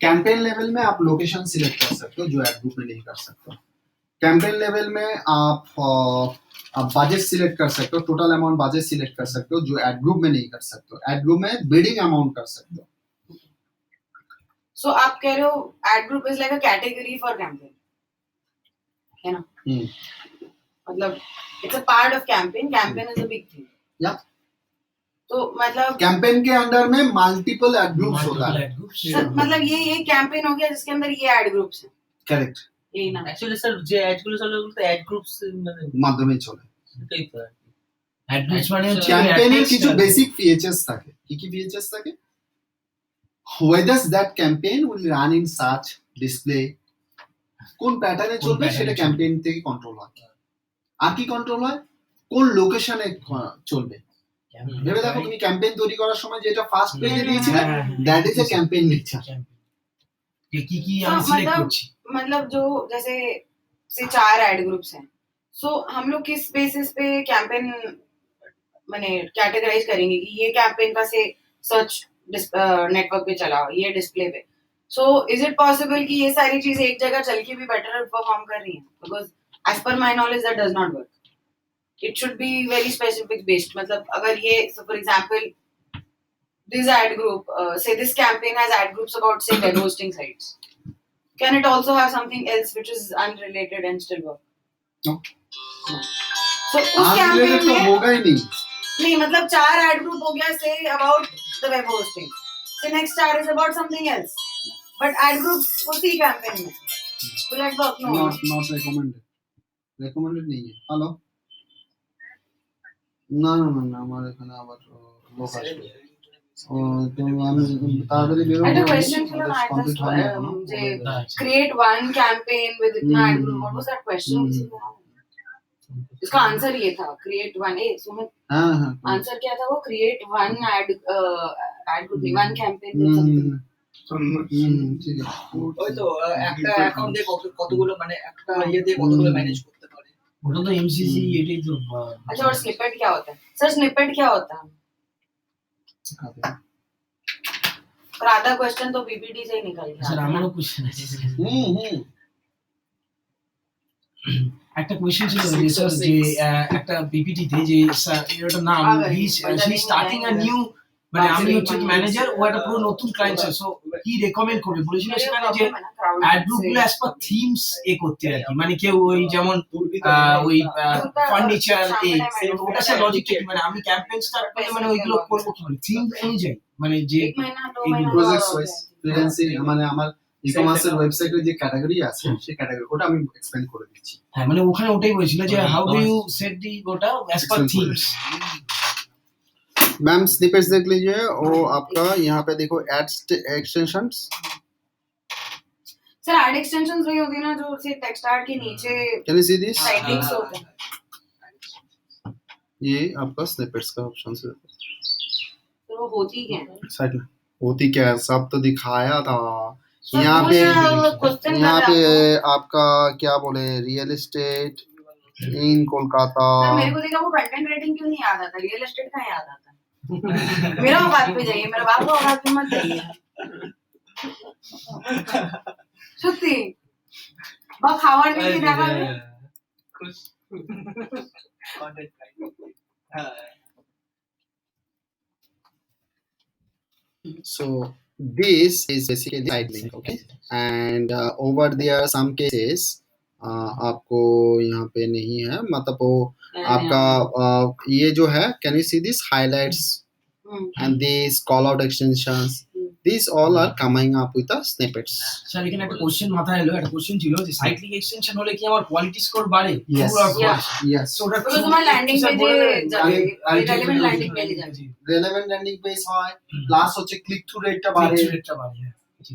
कैंपेन लेवल में आप लोकेशन सिलेक्ट कर सकते हो जो एड ग्रुप में नहीं कर सकते हो कैंपेन लेवल में आप बजट सिलेक्ट कर सकते हो टोटल अमाउंट बजट सिलेक्ट कर सकते हो जो एड ग्रुप में नहीं कर सकते हो एड ग्रुप में बिडिंग अमाउंट कर सकते हो So आप कह रहे हो ad group is like a category for campaign, है ना? मतलब it's a part of campaign. Campaign is a big thing. Yeah. तो मतलब कैंपेन के अंडर में मल्टीपल एड ग्रुप्स होता है मतलब ये कैंपेन हो गया जिसके अंदर ये ad groups हैं. करेक्ट यही ना? অ্যাকচুয়ালি স্যার যে অ্যাডগুলো চলে ওগুলো তো অ্যাড গ্রুপস মানে মাধ্যমে চলে সেটাই তো অ্যাডমিটস মানে হচ্ছে ক্যাম্পেইনের কিছু বেসিক ফিচার্স থাকে কি ফিচার্স থাকে whether that campaign will run in search display কোন প্যাটার্নে চলবে সেটা ক্যাম্পেইন থেকে কন্ট্রোল হয় আর কি কন্ট্রোল হয় কোন লোকেশনে চলবে ভেবে দেখো তুমি ক্যাম্পেইন তৈরি করার সময় যেটা ফার্স্ট পেজে দিয়েছিলে that is a campaign nature কি আমি সিলেক্ট করছি मतलब जो जैसे से 4 ad groups हैं. So हम लोग किस बेसिस पे कैंपेन माने कैटेगराइज करेंगे कि ये कैंपेन का से सर्च नेटवर्क पे चला ये डिस्प्ले पे. So is it possible कि ये सारी चीजें एक जगह चल के भी बेटर परफॉर्म कर रही हैं? Because as per my knowledge that does not work. It should be very specific based. मतलब अगर ये so for example this ad group say this campaign has ad groups about say web hosting sites. Can it also have something else which is unrelated and still work? No. So उस campaign तो में होगा ही नहीं नहीं मतलब 4 ad group हो गया say about the web hosting. The next 4 is about something else. But ad groups उसी campaign में. Will it work? No. not recommended नहीं है हेलो না আমার এখানে আবার লোক আসবে ও তো আমি তাড়াতাড়ি বের I had a question ছিল না যে create one campaign with इतना ad group. What was that question? इसका आंसर ये था create one सुमित हाँ हाँ आंसर क्या था वो create one ad group one campaign with something. ঠিক আছে ওই তো একটা অ্যাকাউন্টে কতগুলো মানে একটা ইয়ে দিয়ে কতগুলো ম্যানেজ করতে পারে ওটা তো এমসিসি এটাই তো अच्छा और snippet क्या होता है? सर snippet क्या होता है? और आधा क्वेश्चन तो पीपीटी से ही निकल স্যার गया. আমারও কোশ্চেন আছে একটা কোশ্চেন ছিল যে স্যার যে একটা পিপিটি তে যে স্যার এর নাম হি স্টার্টিং আ নিউ মানে আমি হচ্ছে ম্যানেজার ও একটা পুরো নতুন ক্লায়েন্ট স্যার সো কি রেকমেন্ড করবে বলেছিল সেখানে যে অ্যাড গ্রুপ গুলো অ্যাজ পার থিমস করতে আর কি মানে কেউ ওই যেমন ওই ফার্নিচার ওটা স্যার লজিক কি মানে আমি ক্যাম্পেইন স্টার্ট করলে মানে ওইগুলো করব কি মানে থিম অনুযায়ী মানে যে एक महीना 2 महीना প্রজেক্ট ওয়াইজ ফ্রিল্যান্সিং মানে আমার ই-কমার্সের ওয়েবসাইটের যে ক্যাটাগরি আছে সেই ক্যাটাগরি ওটা আমি এক্সপ্লেইন করে দিচ্ছি হ্যাঁ মানে ওখানে ওটাই বলেছিল যে how do you set the ওটা as per themes ma'am snippets देख लीजिए वो आपका यहाँ पे देखो ad extensions sir ad extensions वही होती है ना जो से टेक्स्ट ऐड के नीचे can you see this side links होते हैं. ये आपका स्निपेट्स का ऑप्शन है तो वो होती क्या है? साइड में होती क्या है सब तो दिखाया था सर, यहाँ वो पे ना क्वेश्चन यहाँ पे आपका क्या बोले रियल एस्टेट इन कोलकाता सर मेरे को देखा वो कंटेंट रेटिंग क्यों नहीं याद आता रियल एस्टेट का याद आता है मेरा औकात पे जाइए मेरा बाप को औकात पे मत जाइए সত্যি বা খাওয়ার নিয়ে দেখাবে So this is basically side link, okay? And over there some cases आपको यहाँ पे नहीं है मतलब वो आपका ये जो है can you see this highlights and these call out extensions these all are coming up with the snippets sir এখানে একটা কোশ্চেন মাথায় এলো একটা কোশ্চেন ছিল যে সাইট লিংক এক্সটেনশন হলে কি আমার কোয়ালিটি স্কোর বাড়ে Yes. True or false? yes So ওটা तो तुम्हारा लैंडिंग স্যার पेज বলে দেন। जाए I- रेलेवेंट लैंडिंग पेज जाए relevant landing page হয় প্লাস হচ্ছে ক্লিক থ্রু রেটটা বাড়ে Click rate টা বাড়ে, হ্যাঁ। জি।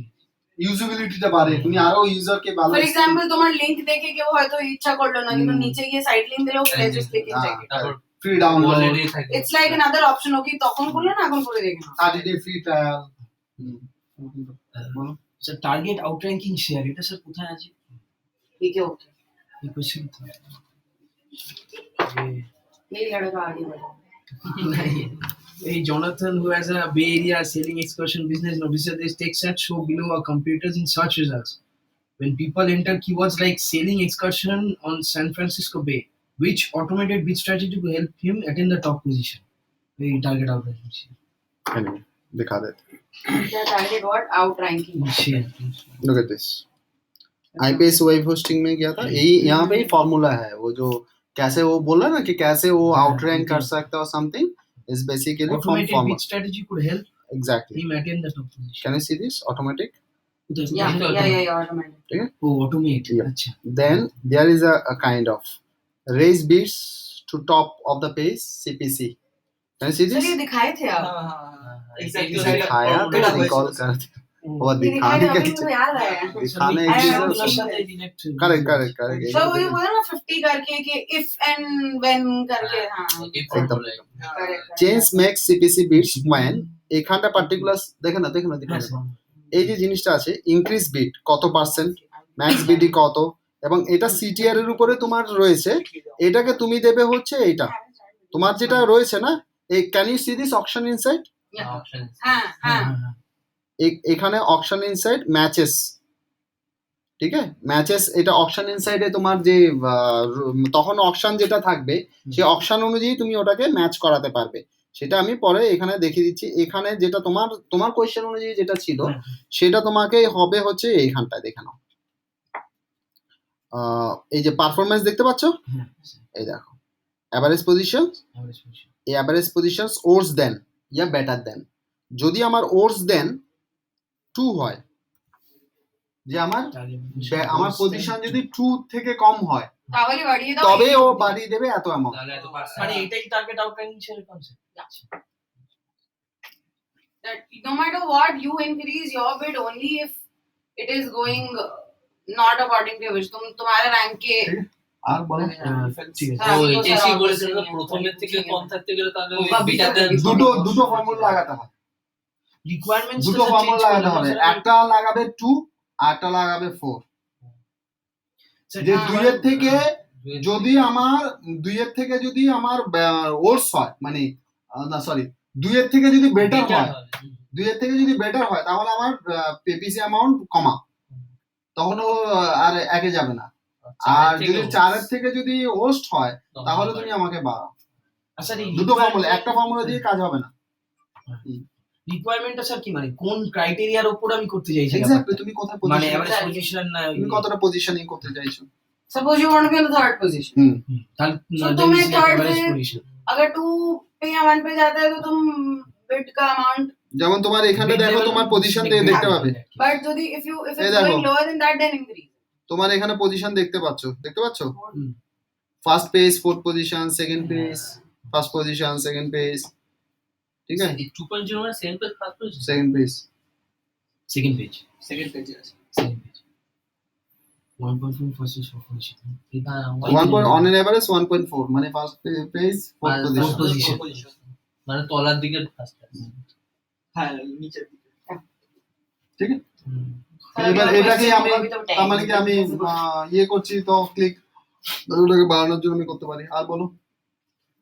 ইউজেবিলিটিটা বাড়ে, তুমি আরো ইউজারকে ভালো ফর এক্সাম্পল তোমার লিংক দেখে কেউ হয়তো ইচ্ছা করলো না, কিন্তু নিচে গিয়ে সাইড লিংক দিলেও প্লেজার্স লিখে যায়। তারপর ফ্রি ডাউনলোড, অলরেডি থাকে ইটস লাইক অ্যানাদার অপশন। ওকে তখন করলে না, এখন করে দেখে না। 30 ডে ফ্রি ট্রায়াল। বলো স্যার টার্গেট আউটর্যাঙ্কিং শেয়ার এটা স্যার কোথায় আছে? ठीक है ओके, এই কোশ্চেন তো ये लड़का आगे बढ़ा। Hey, Jonathan, who has a Bay Area selling excursion business, notices this text set show below our computers in search results. When people enter keywords like selling excursion on San Francisco Bay, which automated bid strategy will help him attain the top position? Very target outranking anyway, दिखा देते। क्या target what out ranking. share. Look at this, IPS web hosting में गया था, यही यहाँ पे ही formula है, वो जो कैसे वो बोला ना कि कैसे वो आउट रैंक कर सकता है something, is basically from Automated formula bid strategy could help exactly. him attain the top position. Can you see this automatic? या automatic. Oh, automate. Yeah. Acha. Then there is a kind of raise bids to top of the page CPC. Can you see sir this? ये दिखाए थे आप? दिखाया तो recall कर वो ये दिखाए दिखाने थे, का अभी मुझे याद आया। दिखाने I की have जरूरत seen नहीं। that। Correct correct correct sir वो जो बोला ना 50 करके कि इफ एंड व्हेन करके, हाँ एकदम correct. Change max CPC bids when এখানটা পার্টিকুলার দেখেন না দেখেন না দেখেন না। এই যে জিনিসটা আছে ইনক্রিজ বিট কত পার্সেন্ট, ম্যাক্স বিডি কত, এবং এটা সিটিআর এর উপরে তোমার রয়েছে, এটাকে তুমি দেবে হচ্ছে এইটা তোমার যেটা রয়েছে না এই can you see this auction insights, option हाँ हाँ এখানে অকশন ইনসাইড ম্যাচেস, ঠিক আছে ম্যাচেস, এটা অকশন ইনসাইডে তোমার যে তখন অকশন যেটা থাকবে সেই অকশন অনুযায়ী তুমি ওটাকে ম্যাচ করাতে পারবে, সেটা আমি পরে এখানে দেখিয়ে দিচ্ছি। এখানে যেটা তোমার তোমার কোয়েশ্চেন অনুযায়ী যেটা ছিল সেটা তোমাকে হবে হচ্ছে এইখানটায় দেখে নাও। এই যে পারফরমেন্স দেখতে পাচ্ছ, এই দেখো অ্যাভারেজ পজিশন, এই অ্যাভারেজ পজিশন ওর্স দেন ইয়া বেটার দেন, যদি আমার ওর্স দেন 2 হয়, যে আমার পজিশন যদি 2 থেকে কম হয় তাহলে বাড়িয়ে দাও, তবে ও বাড়িয়ে দেবে এত অ্যামাউন্ট। তাহলে এত পার্সেন্ট মানে এটাই target outranking share concept. that no matter what you increase your bid only if it is going not according to your wish। तुम तुम्हारे रैंक के আর বলো ঠিক আছে। তো এইচএসসি বলেছিল না প্রথমের থেকে কম থাকতে গেলে তাহলে ওই বিটা দেন দুটো ফর্মুলা লাগাতে হয়, রিকোয়ারমেন্টস দুটো ফর্মুলা লাগাতে হবে, একটা লাগাবে 2 আর একটা লাগাবে 4। যে 2 এর থেকে যদি আমার ওর্স হয় মানে না সরি 2 এর থেকে যদি বেটার হয়, 2 এর থেকে যদি বেটার হয় তাহলে আমার পিপিসি অ্যামাউন্ট কমা, তখন ও আর একে যাবে না। আর যদি 4 এর থেকে যদি ওস্ট হয় তাহলে তুমি আমাকে বাড়াও। আচ্ছা দুটো ফর্মুলা, একটা ফর্মুলা দিয়ে কাজ হবে না। রিকোয়ারমেন্টটা স্যার কি মানে কোন ক্রাইটেরিয়ার উপর আমি করতে চাইছি? এক্স্যাক্টলি তুমি কোথায় মানে পজিশন, এভারেজ পজিশন না তুমি কতটা পজিশনিং করতে চাইছো। suppose you want to be in the third position, তাহলে So तुम्हें third এভারেজ पे- পজিশন अगर 2 पे या 1 पे जाता है तो तुम bid का amount, যেমন তোমার এখানে দেখো তোমার পজিশন দেখতে পাবে, but যদি if এই it's দেখো। going lower than that then increase। তোমার এখানে পজিশন দেখতে পাচ্ছ first page, fourth position, second page, first position, second page, ঠিক আছে 2.0 মানে same page first page second page, second page second পেজে আছে। Second page 1.4 first page position 1 point on an average 1.4 মানে first page, fourth fourth position. position। মানে তলার দিকে first হ্যাঁ নিচের দিকে। ঠিক আছে এবার এটাকে আমি তার মানে কি আমি ইয়ে করছি তো ক্লিক ওটাকে বাড়ানোর জন্য আমি করতে পারি। আর বলো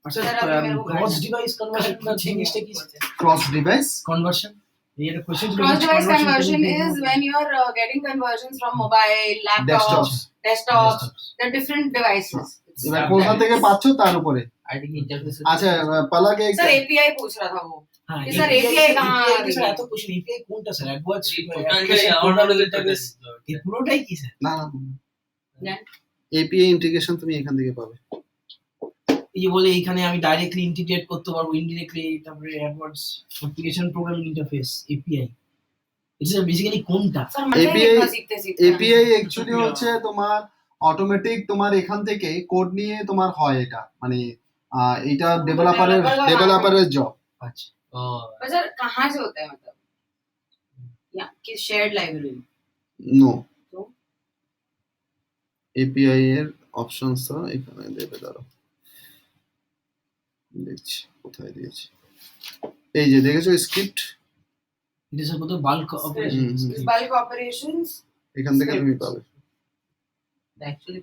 আচ্ছা Sir, আপনি মেরে को ক্রস ডিভাইস কনভার্সন না জিনিসটা কি ক্রস ডিভাইস কনভার্সন এই একটা question cross device conversion is when you are getting conversions from mobile, desktop, laptops, desktops, the different devices। এবার কোথা থেকে পাচ্ছ তার উপরে। আইডি ইন্টারফেস আচ্ছা পালাকে सर API पूछ रहा था वो হ্যাঁ कि sir API कहाँ आ স্যার गई? এত কোশ্চেন এপিআই কোনটা স্যার অ্যাডভান্স টোটালটাই আমার নলেজ ইন্টারফেস এই পুরোটাই কি স্যার? না Yeah. এপিআই ইন্টিগ্রেশন তুমি এখান থেকে পাবে। এই যে বলে এখানে আমি ডাইরেক্টলি ইন্টিগ্রেট করতে পারবো ইনডিরেক্টলি, তারপরে advance application programming interface API এটা বেসিক্যালি কোনটা? सर मजा ही API देखना सीखते सीखते এপিআই অ্যাকচুয়ালি হচ্ছে তোমার অটোমেটিক তোমার এখান থেকে কোড নিয়ে তোমার হয়, এটা মানে এটা ডেভেলপারের জব। আচ্ছা ও पर सर कहाँ से होता है मतलब या किस शेयर्ड लाइब्रेरी? নো তো এপিআই এর অপশনসটা এখানে দেবে, দাঁড়াও দেখছি কোথায় দিয়েছি। এই যে দেখেছো script, It is about the bulk operation. bulk operations এখান থেকে তুমি পাবে। অ্যাকচুয়ালি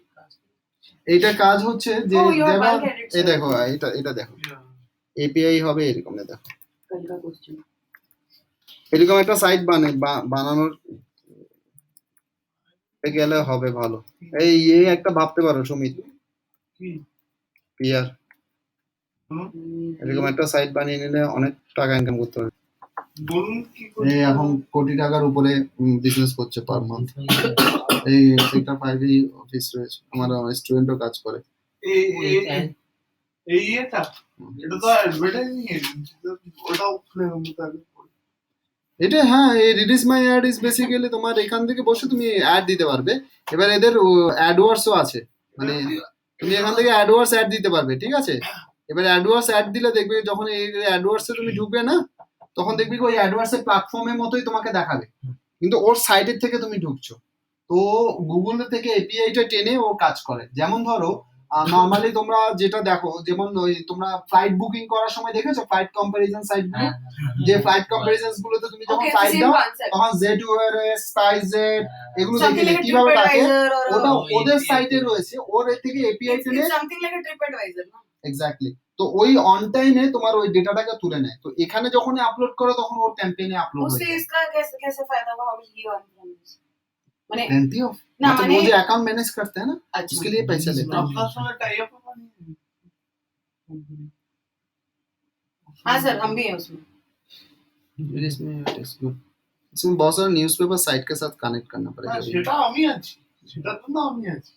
এইটা কাজ হচ্ছে যে Oh, your যেমন bulk edits এই are- দেখো এটা দেখো এপিআই হবে এরকম, দেখো कल का क्वेश्चन এরকম একটা সাইট বানানোর গেলে হবে ভালো। এই একটা ভাবতে পারো সুমিত, পিয়ার এরকম একটা সাইট বানিয়ে নিলে অনেক টাকা ইনকাম করতে পারবে। বলুন কি এই এখন কোটি টাকার উপরে বিজনেস করছে পার মান্থ। এই সেক্টর 5 এই অফিস রয়েছে, আমার স্টুডেন্টও কাজ করে। এই এটা তো অ্যাডভার্টাইজিং এজেন্সি, ওটাও খুলে নেবো তাহলে। এটা হ্যাঁ, এই reduce my add is basically তোমার এখান থেকে বসে তুমি অ্যাড দিতে পারবে। এবার এদের অ্যাডওয়ার্ডসও আছে, মানে তুমি এখান থেকে অ্যাডওয়ার্ডস অ্যাড দিতে পারবে, ঠিক আছে। এবার অ্যাডওয়ার্ডস অ্যাড দিলে দেখবে যখন এই অ্যাডওয়ার্ডসে তুমি ঢুকবে না, তখন দেখবি ওই অ্যাডওয়ার্ডসের প্ল্যাটফর্মের মতোই তোমাকে দেখাবে, কিন্তু ওর সাইটের থেকে তুমি ঢুকছো। তো গুগল থেকে এপিআইটা টেনে ও কাজ করে। যেমন ধরো নরমালি তোমরা যেটা দেখো, যেমন ওই তোমরা ফ্লাইট বুকিং করার সময় দেখেছো ফ্লাইট কম্পারিজন সাইট গুলো, যে ফ্লাইট কম্পারিজনস গুলোতে তুমি যখন Okay, ফ্লাইট same দাও concept. তখন জেড এয়ারওয়েজ, স্পাইস জেট এগুলো Something দেখে like a কিভাবে থাকে, TripAdvisor or ওটা Oh, ওদের API সাইটে রয়েছে, ওর এর থেকে এপিআই টেনে it's something like a TripAdvisor, no? Exactly. তো ওই অন টাইমে তোমার ওই ডেটাটাকে তুলে নেয়, তো এখানে যখন আপলোড করো তখন ওর ক্যাম্পেইনে আপলোড হয়ে उससे যায়। इसका कैसे कैसे फायदा हुआ? How will he earn from this? मैंने प्लेंटी ऑफ ना मतलब मैंने वो जो अकाउंट मैनेज करते हैं ना, अच्छा उसके लिए पैसे लेते हैं। আপনার সঙ্গে টাই আপ हाँ सर, हम भी हैं उसमें। इसमें it is good। इसमें बहुत सारा न्यूज़पेपर साइट के साथ कनेक्ट करना पड़ेगा। সেটা আমি আছি, সেটা তো না আমি আছি।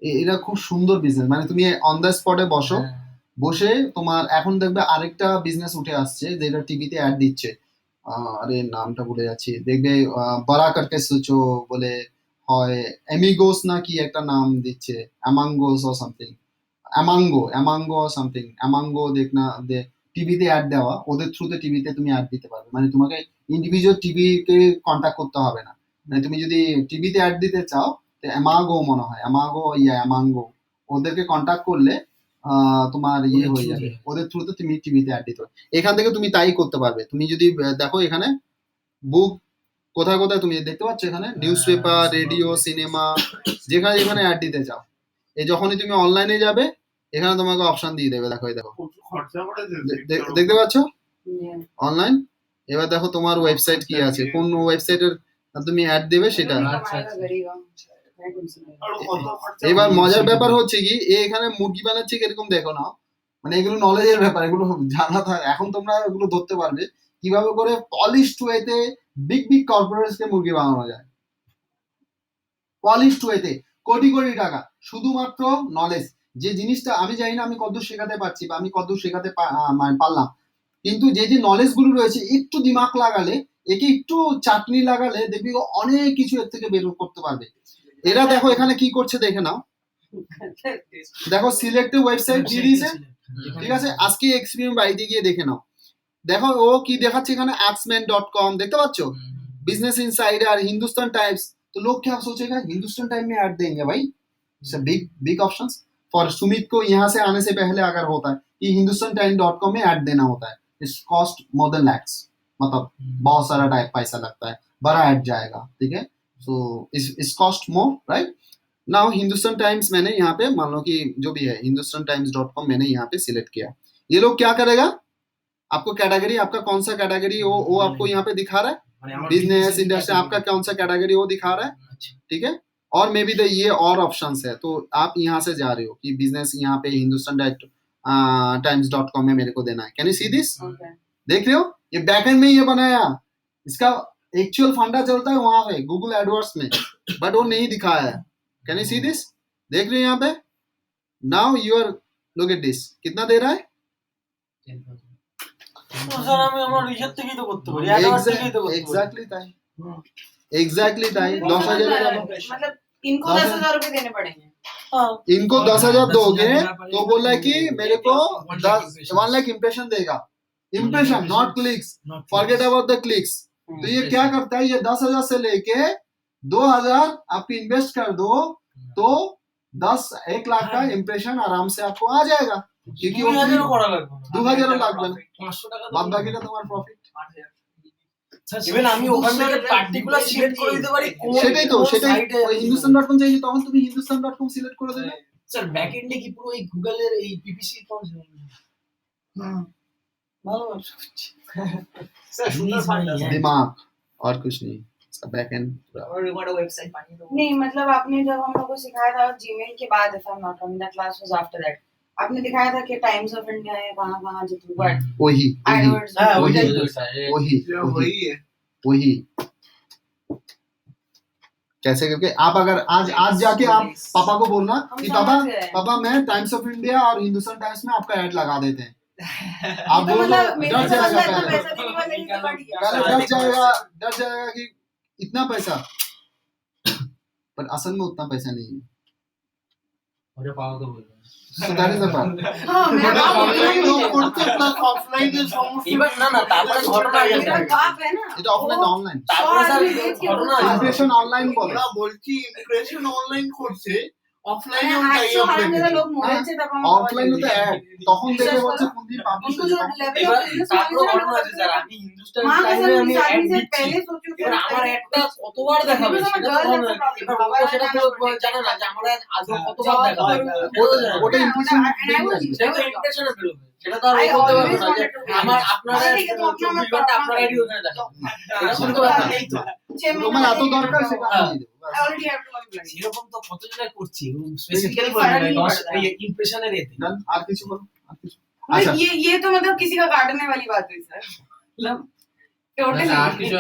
এরা খুব সুন্দর বিজনেস, মানে তুমি অন দ্য স্পটে বসো, বসে তোমার এখন দেখবে আরেকটা বিজনেস উঠে আসছে যেটা টিভিতে অ্যাড দিচ্ছে, আরে নামটা ভুলে যাচ্ছি, দেখবে বড়া করকে সোচো বলে হয়, এমিগোস না কি একটা নাম দিচ্ছে, অ্যামাঙ্গোস অর সামথিং, অ্যামাঙ্গো সামথিং, অ্যামাঙ্গো দেখনা টিভিতে অ্যাড দেওয়া, ওদের থ্রুতে টিভিতে তুমি অ্যাড দিতে পারবে, মানে তোমাকে ইন্ডিভিজুয়াল টিভিকে কন্ট্যাক্ট করতে হবে না। মানে তুমি যদি টিভিতে অ্যাড দিতে চাও, অ্যামাগো মনে হয়, অ্যামাঙ্গো ওদেরকে কন্ট্যাক্ট করলে তোমার ইয়ে হয়ে যাবে, ওদের থ্রুতে তুমি টিভিতে অ্যাড দিতে পারবে। এখান থেকে তুমি তাই করতে পারবে। তুমি যদি দেখো এখানে বুক কোথায় কোথায় তুমি দেখতে পাচ্ছ, এখানে নিউজ পেপার, রেডিও, সিনেমা, যেখানে যেখানে অ্যাড দিতে চাও, এই যখনই তুমি অনলাইনে যাবে এখানে তোমাকে অপশন দিয়ে দেবে। দেখো এই দেখো প্রচুর খরচা করে দেখতে পাচ্ছ Yeah. অনলাইন। এবার দেখো তোমার ওয়েবসাইট কি আছে, কোন ওয়েবসাইটের তুমি অ্যাড দেবে সেটা। कमाएगा करेगा मैं तुमसे नहीं। আর কত খরচা এবার মজার ব্যাপার হচ্ছে কি, এখানে মুরগি বানাচ্ছে এরকম দেখো না, মানে এগুলো নলেজের ব্যাপার, এগুলো জানা থাকে। এখন তোমরা এগুলো ধরতে পারবে কিভাবে করে পলিশড ওয়েতে বিগ বিগ কর্পোরেটসকে মুরগি বানানো যায়, পলিশড ওয়েতে কোটি কোটি টাকা, শুধুমাত্র নলেজ। যে জিনিসটা আমি জানি না আমি কতদূর শেখাতে পারছি বা আমি কতদূর শেখাতে মানে পারলাম, কিন্তু যে যে নলেজ গুলো রয়েছে একটু দিমাগ লাগালে, একে একটু চাটনি লাগালে দেখবি ও অনেক কিছু এর থেকে বের করতে পারবে। এরা দেখো এখানে কি করছে দেখে নাও, দেখো সিলেক্ট ওয়েবসাইট দিয়ে দিয়েছে, ঠিক আছে। আজকে এক্সপেরিমেন্ট বাড়িতে গিয়ে দেখে নাও, দেখো ও কি দেখাচ্ছে এখানে, axman.com দেখতে পাচ্ছ, बिजनेस इनसाइडर, हिंदुस्तान टाइम्स। तो लोग क्या सोचेगा, हिंदुस्तान टाइम में ऐड देंगे भाई, big big options for Sumit को यहाँ से आने से पहले अगर होता है कि हिंदुस्तान टाइम.com में ऐड देना होता है, it's cost more than lakhs, मतलब बहुत सारा टाइप पैसा लगता है, बड़ा ऐड जाएगा, ठीक है। सो इस cost more, right. Now Hindustan times मैंने यहाँ पे मान लो कि जो भी है हिंदुस्तान टाइम्स.com मैंने यहाँ पे सिलेक्ट किया, ये लोग क्या करेगा, आपको कैटेगरी, आपका कौन सा कैटेगरी वो आपको यहाँ पे दिखा रहा है, बिजनेस इंडस्ट्री आपका कौन सा कैटेगरी वो दिखा रहा है, ठीक है। और मे बी ये और ऑप्शंस है, तो आप यहाँ से जा रहे हो कि बिजनेस यहाँ पे हिंदुस्तान टाइम्स.com में मेरे को देना है। Can you see this, Okay. देख रहे हो, ये बैकएंड में ये बनाया, इसका एक्चुअल फंडा चलता है वहां पे गूगल एडवर्ड्स में, बट वो नहीं दिखाया है। कैन यू सी दिस, देख रहे हो यहाँ पे, now you are look at this, कितना दे रहा है, স্যার আমি আমার রিচার্জ থেকেই তো করতে পারি, অ্যাডভান্স থেকেই তো করতে পারি। एग्जैक्टली ताई, एग्जैक्टली ताई, 10,000 मतलब इनको 10,000 रुपए देने पड़ेंगे। इनको 10,000 दोगे तो बोल रहा है कि मेरे को 1 लाख इम्प्रेशन देगा, impression not clicks, forget about the clicks, तो ये क्या करता है, ये 10,000 से लेके 2,000 आप इन्वेस्ट कर दो तो 1 लाख का इम्प्रेशन आराम से आपको आ जाएगा, क्योंकि वो 2,000 করা লাগবে না। 2,000 লাগবে না, 500 টাকা বাদ বাকিটা তোমার প্রফিট। ইভেন আমি ওখান থেকে পার্টিকুলার সিলেক্ট করে দিতে পারি কোন সেটাই তো, কোন সেটাই সাইটে ওই hindustan.com চাইছি, তখন তুমি hindustan.com সিলেক্ট করে দেবে। স্যার ব্যাক এন্ডে কি পুরো এই গুগলের এই পিপিসি ভালো ব্যবসা করছি। স্যার সুন্দর ফান্ড আছে दिमाग और कुछ नहीं, इसका बैक एंड और रिकॉर्ड वेबसाइट बानिए दो नहीं मतलब आपने जब हम लोग को सिखाया था जीमेल के बाद, if I am not wrong, that class was after that, आपने दिखाया था कि टाइम्स ऑफ इंडिया है कहां जितने बट वही एडवर्ड्स হ্যাঁ वही ওইটাই তো। वही ये वही है वही कैसे करके आप अगर आज जाके आप पापा को बोलना कि हम पापा समझ गए। पापा मैं टाइम्स ऑफ इंडिया और हिंदुस्तान टाइम्स में आपका ऐड लगा देते हैं, आप तो बोलो मतलब मेरे डर को समझ जाएगा में इतना पहले, पैसा देने वाले नहीं तो बढ़ गया। पहले डर जाएगा कि इतना पैसा, पर असल में उतना पैसा नहीं है। ওরে পাওয়া তো বলবো। So that is the part. हाँ मेरा बाप ऑनलाइन ऑनलाइन लोग करते प्लस ऑफलाइन के समस्या এবার না না তারপরে ঘটনা मेरा बाप है ना এটা অফলাইন অনলাइन তারপরে স্যার आदमी देख के ঘটনা बोलता है। ইমপ্রেশন অনলাইন বলে, না বলছি ইমপ্রেশন অনলাইন করছে অফলাইনে मैंने ওটাই 800 অফলাইন मेरा लोग मोबाइल से तब हम অফলাইনে তো অ্যাড তখন দেখে বলছে কোন দিন পাবলিশ उनको হয়ে जो যাবে। लेवल এবার ऑफ बिजनेस তারপরে ঘটনা আছে স্যার আমি হিন্দুস্তান वहां पे টাইমে सर আমি इस অ্যাড आदमी से দিচ্ছি पहले सोचो कि এবার আমার একটা কতবার দেখাবে Because সেটা আমার তো girl জানে আছে না। problem, এবার ও তো সেটা বাবার তো জানে না যে আমার আদৌ কতবার job দেখাবে করবো। সেটা তো জানে না। ওটা ইমপ্রেশন সেটা তো ইমপ্রেশনে বেরোবে সেটা তো আর I ও বলতে পারবে always না যে wanted to be আমার আপনারা আরে ঠিক আছে, তো আপনার 24 ঘন্টা আপনার আইডি ওখানে দেখাবে এরকম তো ব্যাপার নেই তো। তোমার এত দরকার সেটা আমি দিয়ে দেবো I already have to apply. এরকম তো কত জায়গায় করছি স্পেসিফিক্যালি ये फर्क नहीं বলে पड़ता है। ইমপ্রেশনের এতে Done? আর কিছু বলো আর কিছু मतलब अच्छा ये तो मतलब किसी का काटने वाली बात हुई सर मतलब टोटली আর কিছু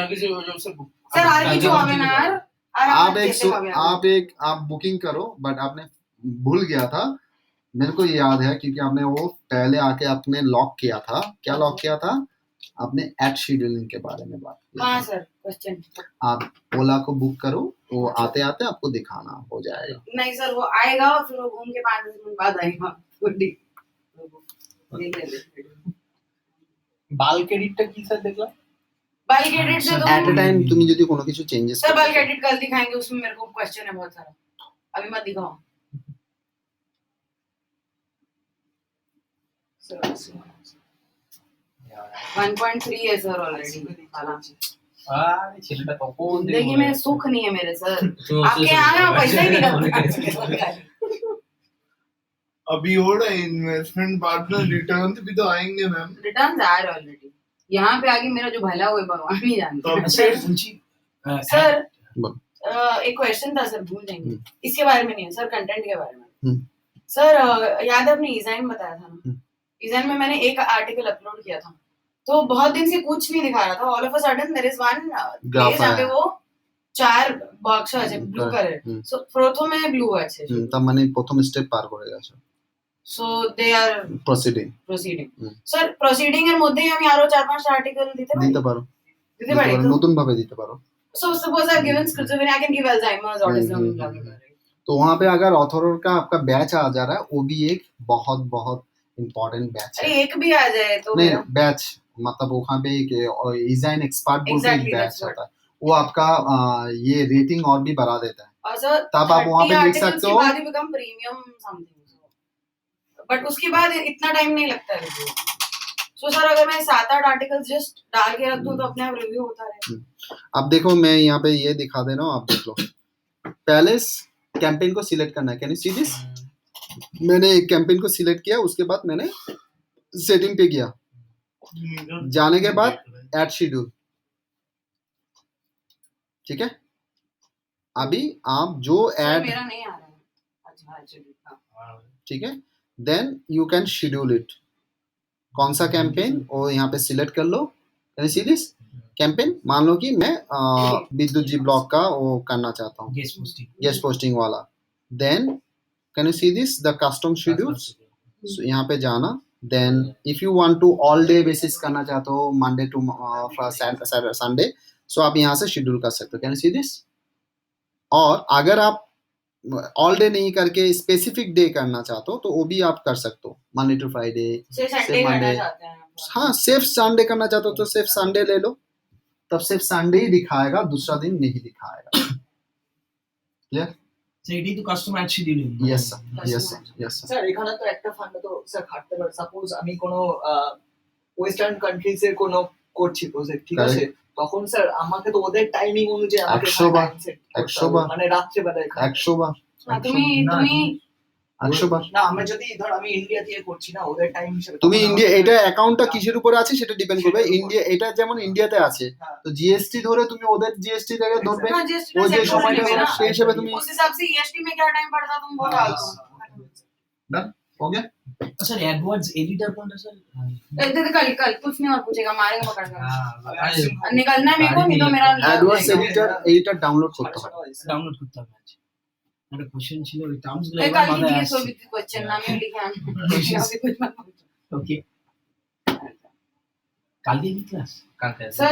सर आर কিছু হবে না আর আর आप आप बुकिंग करो, बट आपने भूल गया था, मेरे को याद है क्योंकि आपने वो पहले आके आपने लॉक किया था, क्या लॉक किया था आपने एड शेड्यूलिंग के बारे में बात की हां सर क्वेश्चन आप ओला को बुक करो, वो आते आते आपको दिखाना हो जाएगा। नहीं सर वो आएगा और फिर वो घूम के 5 मिनट बाद आएगा गुड्डी বাল্ক এডিটটা কি স্যার দেখলাম बल्क एडिट से तो एट अ टाइम তুমি যদি কোনো কিছু চেঞ্জেস सर बल्क एडिट कल दिखाएंगे, उसमें मेरे को क्वेश्चन है बहुत सारा, अभी मत दिखाओ सर 1.3 है सर ऑलरेडी আরে ছেলেটা কখন जिंदगी में सुख नहीं है मेरे सर, तो आपके यहाँ ना पैसा ही निकलता है अभी हो रहा है इन्वेस्टमेंट बाद में रिटर्न भी तो आएंगे मैम रिटर्न आ रहे ऑलरेडी, यहाँ पे आगे मेरा जो भला हुआ है भगवान ही जानते हैं। तब আচ্ছা বলছি सर बोलो। एक क्वेश्चन था सर, भूल जाएंगे इसके बारे में नहीं है सर, कंटेंट के बारे में हम्म। सर याद है आपने डिजाइन बताया था ना, हम्म। डिजाइन में मैंने एक आर्टिकल अपलोड किया था तो बहुत दिन से कुछ नहीं दिखा रहा था, all of a sudden there is one Graph जहाँ पे आया। वो 4 बॉक्स আছে ব্লু কালার, হুম। সো প্রথমে ব্লু আছে, তার মানে প্রথম স্টেপ পার করে গেছে, so they are proceeding proceeding হুম। স্যার প্রসিডিং এর মধ্যেই আমি আরো 4-5 আর্টিকেল দিতে পারি, দিতে পারো, দিতে পারি তো নতুন ভাবে দিতে পারো। So suppose I've given schizophrenia, I can give Alzheimer's, autism, blah blah blah. तो वहाँ पे अगर ऑथर का आपका बैच आ जा रहा है, वो भी एक बहुत बहुत इम्पोर्टेंट बैच अरे है। एक भी आ जाए तो नहीं मेरा बैच मतलब वहाँ पे एक डिजाइन एक्सपर्ट बोल के एक Exactly, बैच that's what. होता है, वो आपका ये रेटिंग और भी बढ़ा देता है। और सर तब आप वहाँ पे लिख 30 सकते articles हो। के बाद ही become premium something, बट उसके बाद इतना टाइम नहीं लगता है रिव्यू। सो सर अगर मैं 7-8 आर्टिकल्स जस्ट डाल के रख दूं तो अपने आप रिव्यू होता रहे। अब देखो मैं यहाँ पे ये दिखा दे रहा हूँ, आप देख लो। पहले कैंपेन को सिलेक्ट करना है, कैन यू सी दिस? मैंने एक कैंपेन को सिलेक्ट किया, उसके बाद मैंने सेटिंग पे गया, जाने के बाद ऐड शेड्यूल, ठीक है। अभी आप जो सर ऐड मेरा नहीं आ रहा है, अच्छा चलिए ठीक है, then you can schedule it. कौन सा कैंपेन वो यहाँ पे सिलेक्ट कर लो, can you see this campaign? मान लो कि मैं विद्युत जी ब्लॉक का वो करना चाहता हूँ, गेस्ट पोस्टिंग गेस्ट पोस्टिंग वाला, then can you see this the custom schedules, यहाँ पे जाना। Then if you want to all day basis करना चाहते हो, मंडे टू संडे, सो आप यहाँ से शेड्यूल कर सकते हो, कैन यू सी दिस। और अगर आप ऑल डे नहीं करके स्पेसिफिक डे करना चाहते हो तो वो भी आप कर सकते हो, मंडे टू फ्राइडे, से संडे करना चाहते हैं। हाँ सिर्फ संडे करना चाहते हो तो सिर्फ संडे ले लो, तब सिर्फ संडे ही दिखाएगा, दूसरा दिन नहीं दिखाएगा। क्लियर? So এটাই তো customer scheduling. Yes sir, yes sir, yes sir. Sir এখানে তো একটা ফান্ডে তো স্যার খাটতে পারে। সাপোজ আমি কোনো ওয়েস্টার্ন কান্ট্রিজ এর কোনো করছি প্রজেক্ট, ঠিক আছে, তখন স্যার আমাকে তো ওদের টাইমিং অনুযায়ী আমাকে 100 বার, time set করতে 100 হবে। বার। মানে রাত্রে বেলায় 100 বার, তুমি 100 বার। না আমি যদি ধর আমি ইন্ডিয়া থেকে করছি না ওদের টাইম হিসেবে, তুমি তখন ইন্ডিয়া, আমাকে- এটা অ্যাকাউন্টটা কিসের উপরে আছে সেটা ডিপেন্ড করবে। ইন্ডিয়া, এটা যেমন ইন্ডিয়াতে আছে, হ্যাঁ। তো জিএসটি ধরে তুমি ওদের জিএসটি থেকে ধরবে, हाँ GST वो जो set कर সময়টা लेंगे होगा, ना, সেই হিসেবে তুমি उस हिसाब से EST में क्या टाइम पड़ता तुम वो डाल दो। डन हो गया। স্যার অ্যাডওয়ার্ডস এডিটর কোনটা স্যার? कल कल कुछ नहीं और पूछेगा, मारेगा पकड़ कर। हाँ, निकलना है मेरे को, नहीं तो मेरा অ্যাডওয়ার্ডস এডিটর ডাউনলোড করতে হবে। ডাউনলোড করতে হবে। আচ্ছা একটা কোশ্চেন ছিল, ওই টার্মস গুলো कल এবার की মাথায় दिए আসছে। सो भी क्वेश्चन नाम ही लिखे आने अभी कुछ मत पूछो। ওকে, কালকে কি ক্লাস? কালকে আছে। सर